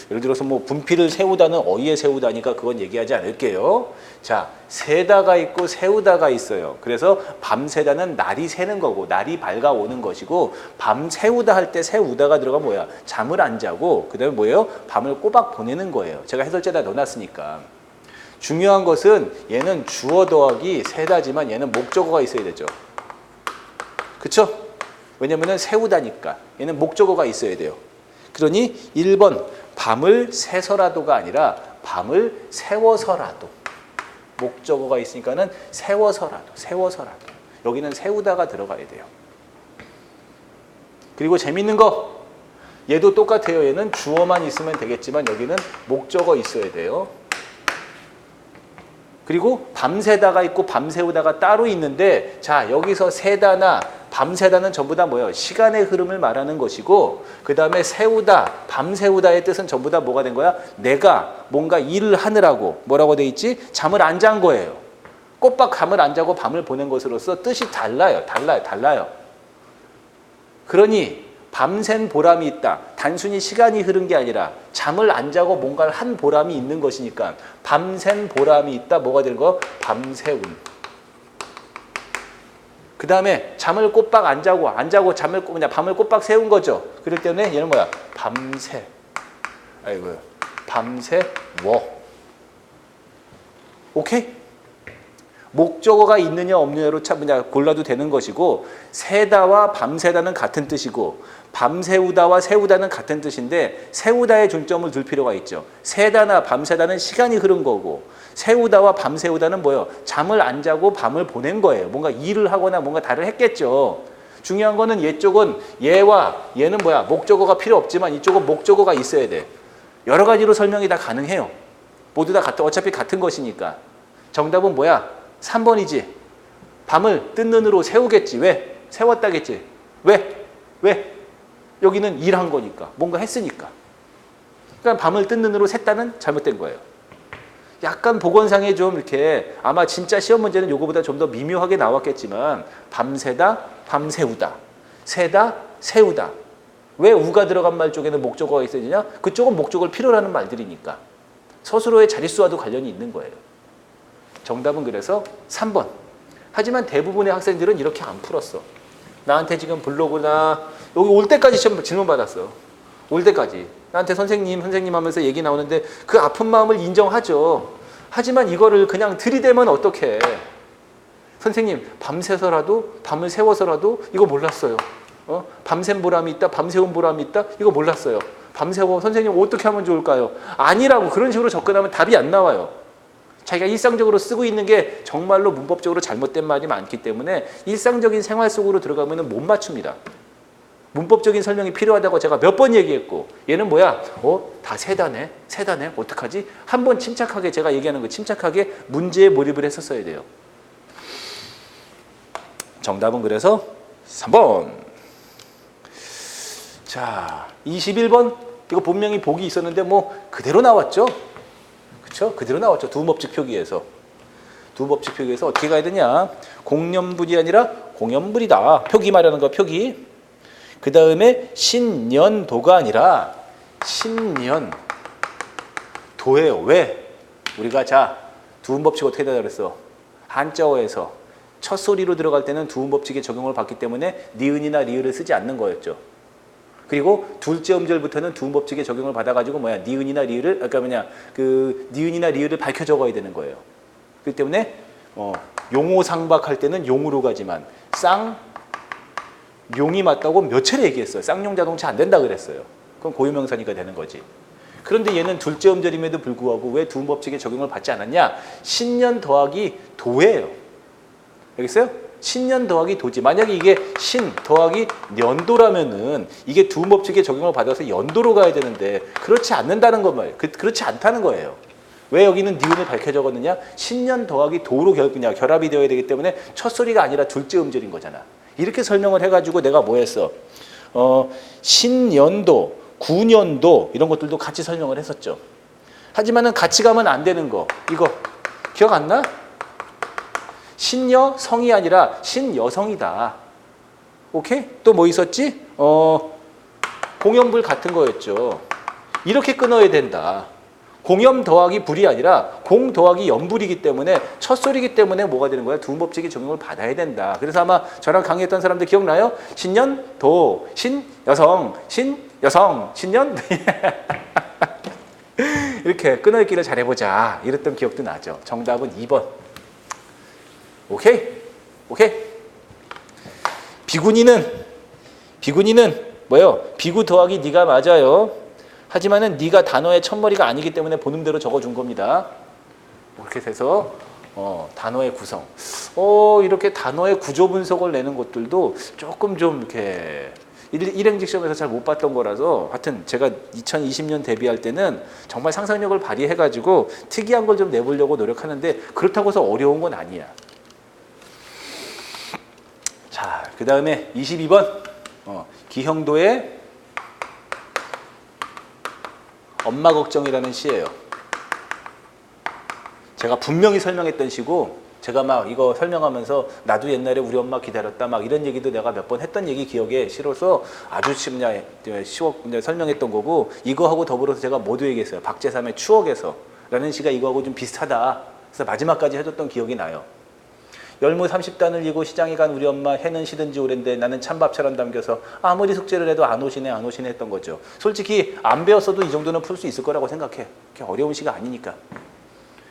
예를 들어서 뭐 분필을 세우다는 어휘의 세우다니까 그건 얘기하지 않을게요. 자, 세다가 있고 세우다가 있어요. 그래서 밤새다는 날이 새는 거고 날이 밝아오는 것이고, 밤 세우다 할 때 세우다가 들어가면 뭐야? 잠을 안 자고 그 다음에 뭐예요? 밤을 꼬박 보내는 거예요. 제가 해설자에다 넣어놨으니까. 중요한 것은 얘는 주어 더하기 세다지만 얘는 목적어가 있어야 되죠. 그쵸? 왜냐면은 세우다니까 얘는 목적어가 있어야 돼요. 그러니 1번 밤을 새서라도가 아니라 밤을 세워서라도, 목적어가 있으니까는 세워서라도 여기는 세우다가 들어가야 돼요. 그리고 재밌는 거, 얘도 똑같아요. 얘는 주어만 있으면 되겠지만 여기는 목적어 있어야 돼요. 그리고 밤새다가 있고 밤새우다가 따로 있는데, 자, 여기서 세다나 밤새다는 전부 다 뭐예요? 시간의 흐름을 말하는 것이고, 그 다음에 세우다, 밤새우다의 뜻은 전부 다 뭐가 된 거야? 내가 뭔가 일을 하느라고 뭐라고 돼 있지? 잠을 안 잔 거예요. 꼬박 잠을 안 자고 밤을 보낸 것으로서 뜻이 달라요. 그러니 밤샌 보람이 있다. 단순히 시간이 흐른 게 아니라 잠을 안 자고 뭔가를 한 보람이 있는 것이니까 밤샌 보람이 있다. 뭐가 되는 거? 밤새운. 그 다음에 잠을 꼬박 안 자고 잠을 그냥 밤을 꼬박 세운 거죠. 그럴 때는 얘는 뭐야? 밤새워. 오케이? 목적어가 있느냐 없느냐로 골라도 되는 것이고, 세다와 밤새다는 같은 뜻이고 밤새우다와 세우다는 같은 뜻인데 세우다에 중점을 둘 필요가 있죠. 세다나 밤새다는 시간이 흐른 거고, 세우다와 밤새우다는 뭐예요? 잠을 안 자고 밤을 보낸 거예요. 뭔가 일을 하거나 뭔가 다를 했겠죠. 중요한 거는 얘쪽은 얘와 얘는 뭐야? 목적어가 필요 없지만 이쪽은 목적어가 있어야 돼. 여러 가지로 설명이 다 가능해요. 모두 다 어차피 같은 것이니까. 정답은 뭐야? 3번이지. 밤을 뜬 눈으로 세우겠지. 왜? 세웠다겠지. 왜? 여기는 일한 거니까. 뭔가 했으니까. 그러니까 밤을 뜬 눈으로 샜다는 잘못된 거예요. 약간 복원상에 좀 이렇게, 아마 진짜 시험 문제는 요거보다 좀 더 미묘하게 나왔겠지만, 밤새다, 밤새우다, 세다, 세우다. 왜 우가 들어간 말 쪽에는 목적어가 있어야 되냐? 그쪽은 목적어를 필요로 하는 말들이니까. 서술어의 자릿수와도 관련이 있는 거예요. 정답은 그래서 3번. 하지만 대부분의 학생들은 이렇게 안 풀었어. 나한테 지금 블로그나 여기 올 때까지 질문 받았어. 올 때까지. 나한테 선생님 하면서 얘기 나오는데 그 아픈 마음을 인정하죠. 하지만 이거를 그냥 들이대면 어떡해. 선생님, 밤새서라도, 밤을 세워서라도 이거 몰랐어요. 밤샘 보람이 있다, 밤새운 보람이 있다, 이거 몰랐어요. 밤새워, 선생님 어떻게 하면 좋을까요? 아니라고. 그런 식으로 접근하면 답이 안 나와요. 자기가 일상적으로 쓰고 있는 게 정말로 문법적으로 잘못된 말이 많기 때문에 일상적인 생활 속으로 들어가면 못 맞춥니다. 문법적인 설명이 필요하다고 제가 몇 번 얘기했고, 얘는 뭐야? 다 세다네? 어떡하지? 한번 침착하게, 제가 얘기하는 거 침착하게 문제에 몰입을 했었어야 돼요. 정답은 그래서 3번. 자, 21번. 이거 분명히 복이 있었는데 뭐 그대로 나왔죠? 그렇죠? 그대로 나왔죠. 두음법칙 표기에서. 두음법칙 표기에서 어떻게 가야 되냐? 공연불이 아니라 공연불이다. 표기 말하는 거, 표기. 그 다음에 신년도가 아니라 신년도예요. 왜? 우리가 자, 두음법칙 어떻게 되다 그랬어? 한자어에서 첫 소리로 들어갈 때는 두음법칙의 적용을 받기 때문에 니은이나 리을을 쓰지 않는 거였죠. 그리고 둘째 음절부터는 두음법칙의 적용을 받아가지고 니은이나 리을을, 니은이나 리을을 밝혀 적어야 되는 거예요. 그렇기 때문에 용호상박할 때는 용으로 가지만 쌍용이 맞다고 몇 차례 얘기했어요. 쌍용 자동차 안 된다 그랬어요. 그건 고유명사니까 되는 거지. 그런데 얘는 둘째 음절임에도 불구하고 왜 두음법칙의 적용을 받지 않았냐? 신년 더하기 도예요. 알겠어요? 신년 더하기 도지. 만약에 이게 신 더하기 년도라면은 이게 두음법칙의 적용을 받아서 연도로 가야 되는데 그렇지 않는다는 것 말이에요. 그렇지 않다는 거예요. 왜 여기는 니은을 밝혀 적었느냐? 신년 더하기 도로 결합이 되어야 되기 때문에 첫 소리가 아니라 둘째 음절인 거잖아. 이렇게 설명을 해가지고 내가 뭐 했어? 신년도, 구년도 이런 것들도 같이 설명을 했었죠. 하지만은 같이 가면 안 되는 거. 이거 기억 안 나? 신여성이 아니라 신여성이다. 오케이? 또 뭐 있었지? 공염불 같은 거였죠. 이렇게 끊어야 된다. 공염 더하기 불이 아니라 공 더하기 염불이기 때문에 첫소리이기 때문에 뭐가 되는 거야? 두음법칙이 적용을 받아야 된다. 그래서 아마 저랑 강의했던 사람들 기억나요? 신년도, 신여성, 신여성, 신년 이렇게 끊어읽기를 잘해보자 이랬던 기억도 나죠. 정답은 2번. 오케이? 오케이? 비구니는 뭐예요? 비구 더하기 니가 맞아요. 하지만은 네가 단어의 첫머리가 아니기 때문에 본음대로 적어준 겁니다. 이렇게 돼서 단어의 구성. 이렇게 단어의 구조 분석을 내는 것들도 조금 좀 이렇게 일행직 시험에서 잘 못 봤던 거라서 하여튼 제가 2020년 데뷔할 때는 정말 상상력을 발휘해가지고 특이한 걸 좀 내보려고 노력하는데 그렇다고 해서 어려운 건 아니야. 자, 그 다음에 22번 기형도의 엄마 걱정이라는 시예요. 제가 분명히 설명했던 시고 제가 막 이거 설명하면서 나도 옛날에 우리 엄마 기다렸다 막 이런 얘기도 내가 몇 번 했던 얘기 기억에 실어서 아주 쉬워 설명했던 거고 이거하고 더불어서 제가 모두 얘기했어요. 박재삼의 추억에서 라는 시가 이거하고 좀 비슷하다. 그래서 마지막까지 해줬던 기억이 나요. 열무 30단을 이고 시장에 간 우리 엄마 해는 시든지 오랜데 나는 찬밥처럼 담겨서 아무리 숙제를 해도 안 오시네 했던 거죠. 솔직히 안 배웠어도 이 정도는 풀 수 있을 거라고 생각해. 그렇게 어려운 시가 아니니까.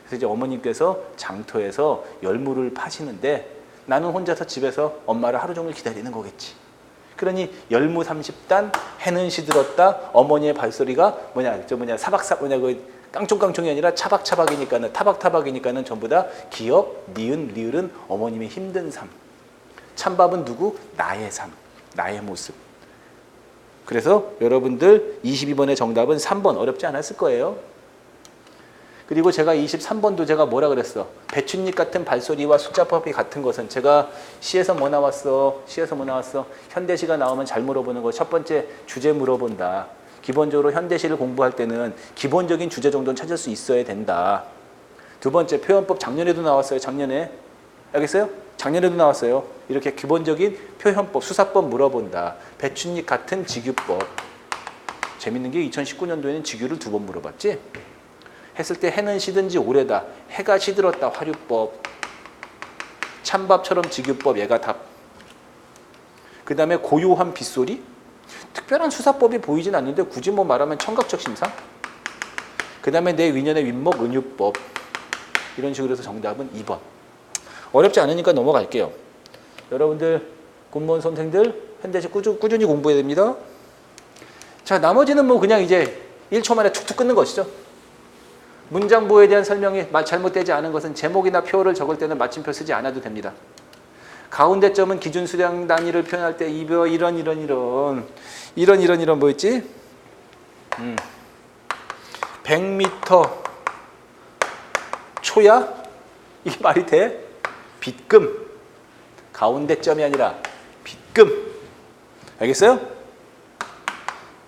그래서 이제 어머님께서 장터에서 열무를 파시는데 나는 혼자서 집에서 엄마를 하루 종일 기다리는 거겠지. 그러니 열무 30단 해는 시들었다 어머니의 발소리가 깡총깡총이 아니라 차박차박이니까는 타박타박이니까는 전부 다 기억, 니은, 리을은 어머님의 힘든 삶. 찬밥은 누구? 나의 삶, 나의 모습. 그래서 여러분들 22번의 정답은 3번 어렵지 않았을 거예요. 그리고 제가 23번도 제가 뭐라 그랬어? 배춧잎 같은 발소리와 숫자법이 같은 것은 제가 시에서 뭐 나왔어? 현대시가 나오면 잘 물어보는 거 첫 번째 주제 물어본다. 기본적으로 현대시를 공부할 때는 기본적인 주제 정도는 찾을 수 있어야 된다. 두 번째 표현법 작년에도 나왔어요. 작년에. 알겠어요? 작년에도 나왔어요. 이렇게 기본적인 표현법, 수사법 물어본다. 배춧잎 같은 직유법. 재밌는 게 2019년도에는 직유를 2번 물어봤지? 했을 때 해는 시든지 오래다. 해가 시들었다. 화류법. 찬밥처럼 직유법. 얘가 답. 그 다음에 고요한 빗소리. 특별한 수사법이 보이진 않는데 굳이 뭐 말하면 청각적 심상. 그 다음에 내 위년의 윗목 은유법. 이런 식으로 해서 정답은 2번. 어렵지 않으니까 넘어갈게요. 여러분들 공무원 선생들 현대시 꾸준히 공부해야 됩니다. 자, 나머지는 뭐 그냥 이제 1초 만에 툭툭 끊는 것이죠. 문장보호에 대한 설명이 잘못되지 않은 것은 제목이나 표를 적을 때는 마침표 쓰지 않아도 됩니다. 가운데 점은 기준 수량 단위를 표현할 때 이런 뭐였지? 100m 초야? 이게 말이 돼? 빗금. 가운데 점이 아니라 빗금. 알겠어요?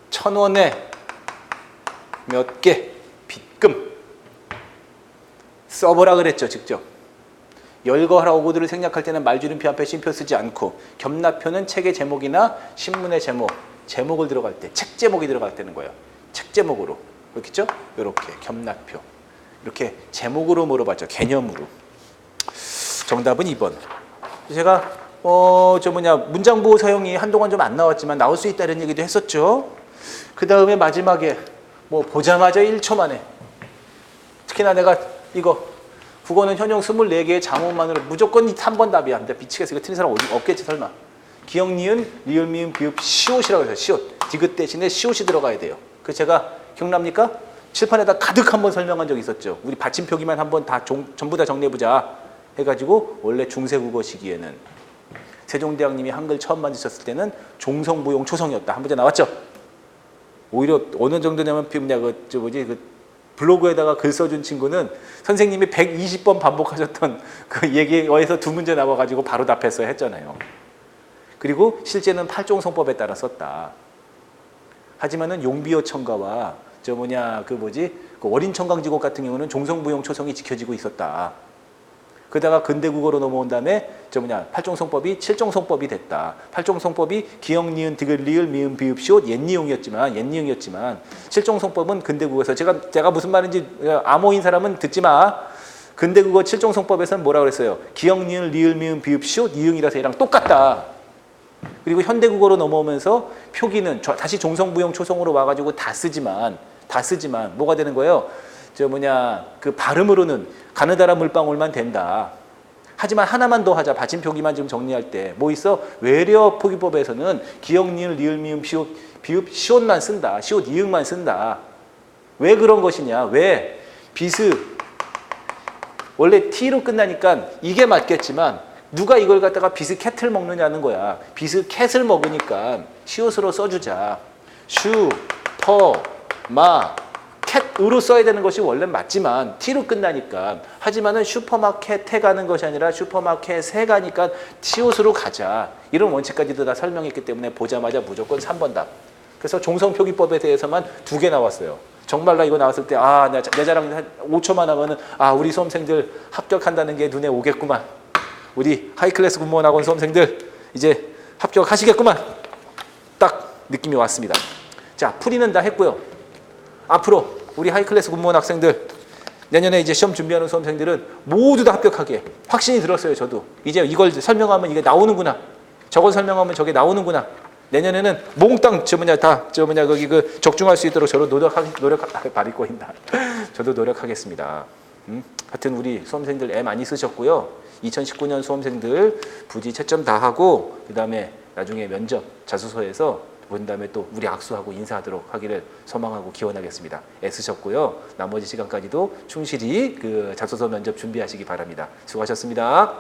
1000원에 몇 개 빗금. 써보라 그랬죠, 직접. 열거하라 오고들을 생략할 때는 말줄임표 앞에 쉼표 쓰지 않고 겸납표는 책의 제목이나 신문의 제목을 들어갈 때, 책 제목이 들어갈 때는 거예요. 책 제목으로. 그렇겠죠? 이렇게 겸납표. 이렇게 제목으로 물어봤죠. 개념으로. 정답은 2번. 제가 문장보호 사용이 한동안 좀 안 나왔지만 나올 수 있다는 얘기도 했었죠. 그 다음에 마지막에 보자마자 1초 만에 특히나 내가 이거 국어는 현용 24개의 장어만으로 무조건 3번 답이야. 근데 미치겠어. 이거 틀린 사람 없겠지 설마. 기역, 니은, 리을, 미음, 비읍, 시옷이라고 해서 시옷. 디귿 대신에 시옷이 들어가야 돼요. 그래서 제가 기억납니까? 칠판에다 가득 한번 설명한 적이 있었죠. 우리 받침표기만 한번 전부 다 정리해보자 해가지고 원래 중세국어 시기에는 세종대왕님이 한글 처음 만드셨을 때는 종성부용 초성이었다. 한 문제 나왔죠? 오히려 어느 정도냐면 블로그에다가 글 써준 친구는 선생님이 120번 반복하셨던 그 얘기에서 2문제 나와가지고 바로 답했어야 했잖아요. 그리고 실제는 팔종성법에 따라 썼다. 하지만은 용비어 첨가와 그 월인청강지곡 같은 경우는 종성부용 초성이 지켜지고 있었다. 그러다가 근대국어로 넘어온 다음에 팔종송법이 칠종송법이 됐다. 팔종송법이 기역, 니은, 디귿, 리을, 미음, 비읍, 시옷, 옛니응이었지만 칠종송법은 근대국어에서 제가 무슨 말인지 암호인 사람은 듣지 마. 근대국어 칠종송법에서는 뭐라고 그랬어요? 기역, 니은, 리을, 미음, 비읍, 시옷, 이응이라서 얘랑 똑같다. 그리고 현대국어로 넘어오면서 표기는 다시 종성부용 초성으로 와가지고 다 쓰지만 뭐가 되는 거예요? 그 발음으로는 가느다란 물방울만 된다. 하지만 하나만 더 하자. 받침 표기만 좀 정리할 때 뭐 있어? 외려 표기법에서는 기역, 니을, 리을, 미음, 비읍, 시옷만 쓴다. 시옷, 이응만 쓴다. 왜 그런 것이냐? 왜? 비스 원래 T로 끝나니까 이게 맞겠지만 누가 이걸 갖다가 비스캣을 먹느냐는 거야. 비스캣을 먹으니까 시옷으로 써주자. 슈, 퍼, 마, 캣으로 써야 되는 것이 원래 맞지만 T로 끝나니까. 하지만은 슈퍼마켓에 가는 것이 아니라 슈퍼마켓에 가니까 시옷으로 가자. 이런 원칙까지도 다 설명했기 때문에 보자마자 무조건 3번 답. 그래서 종성표기법에 대해서만 2개 나왔어요. 정말 나 이거 나왔을 때 내 자랑 5초만 하면은 우리 수험생들 합격한다는 게 눈에 오겠구만. 우리 하이클래스 군무원학원 수험생들 이제 합격하시겠구만. 딱 느낌이 왔습니다. 자, 풀이는 다 했고요. 앞으로 우리 하이클래스 군무원 학생들 내년에 이제 시험 준비하는 수험생들은 모두 다 합격하게 확신이 들었어요. 저도 이제 이걸 설명하면 이게 나오는구나. 저걸 설명하면 저게 나오는구나. 내년에는 몽땅 거기 적중할 수 있도록 저도 발 입고 있나. 저도 노력하겠습니다. 하여튼 우리 수험생들 애 많이 쓰셨고요. 2019년 수험생들 부지 채점 다 하고 그다음에 나중에 면접 자소서에서 본 다음에 또 우리 악수하고 인사하도록 하기를 소망하고 기원하겠습니다. 애쓰셨고요. 나머지 시간까지도 충실히 그 자소서 면접 준비하시기 바랍니다. 수고하셨습니다.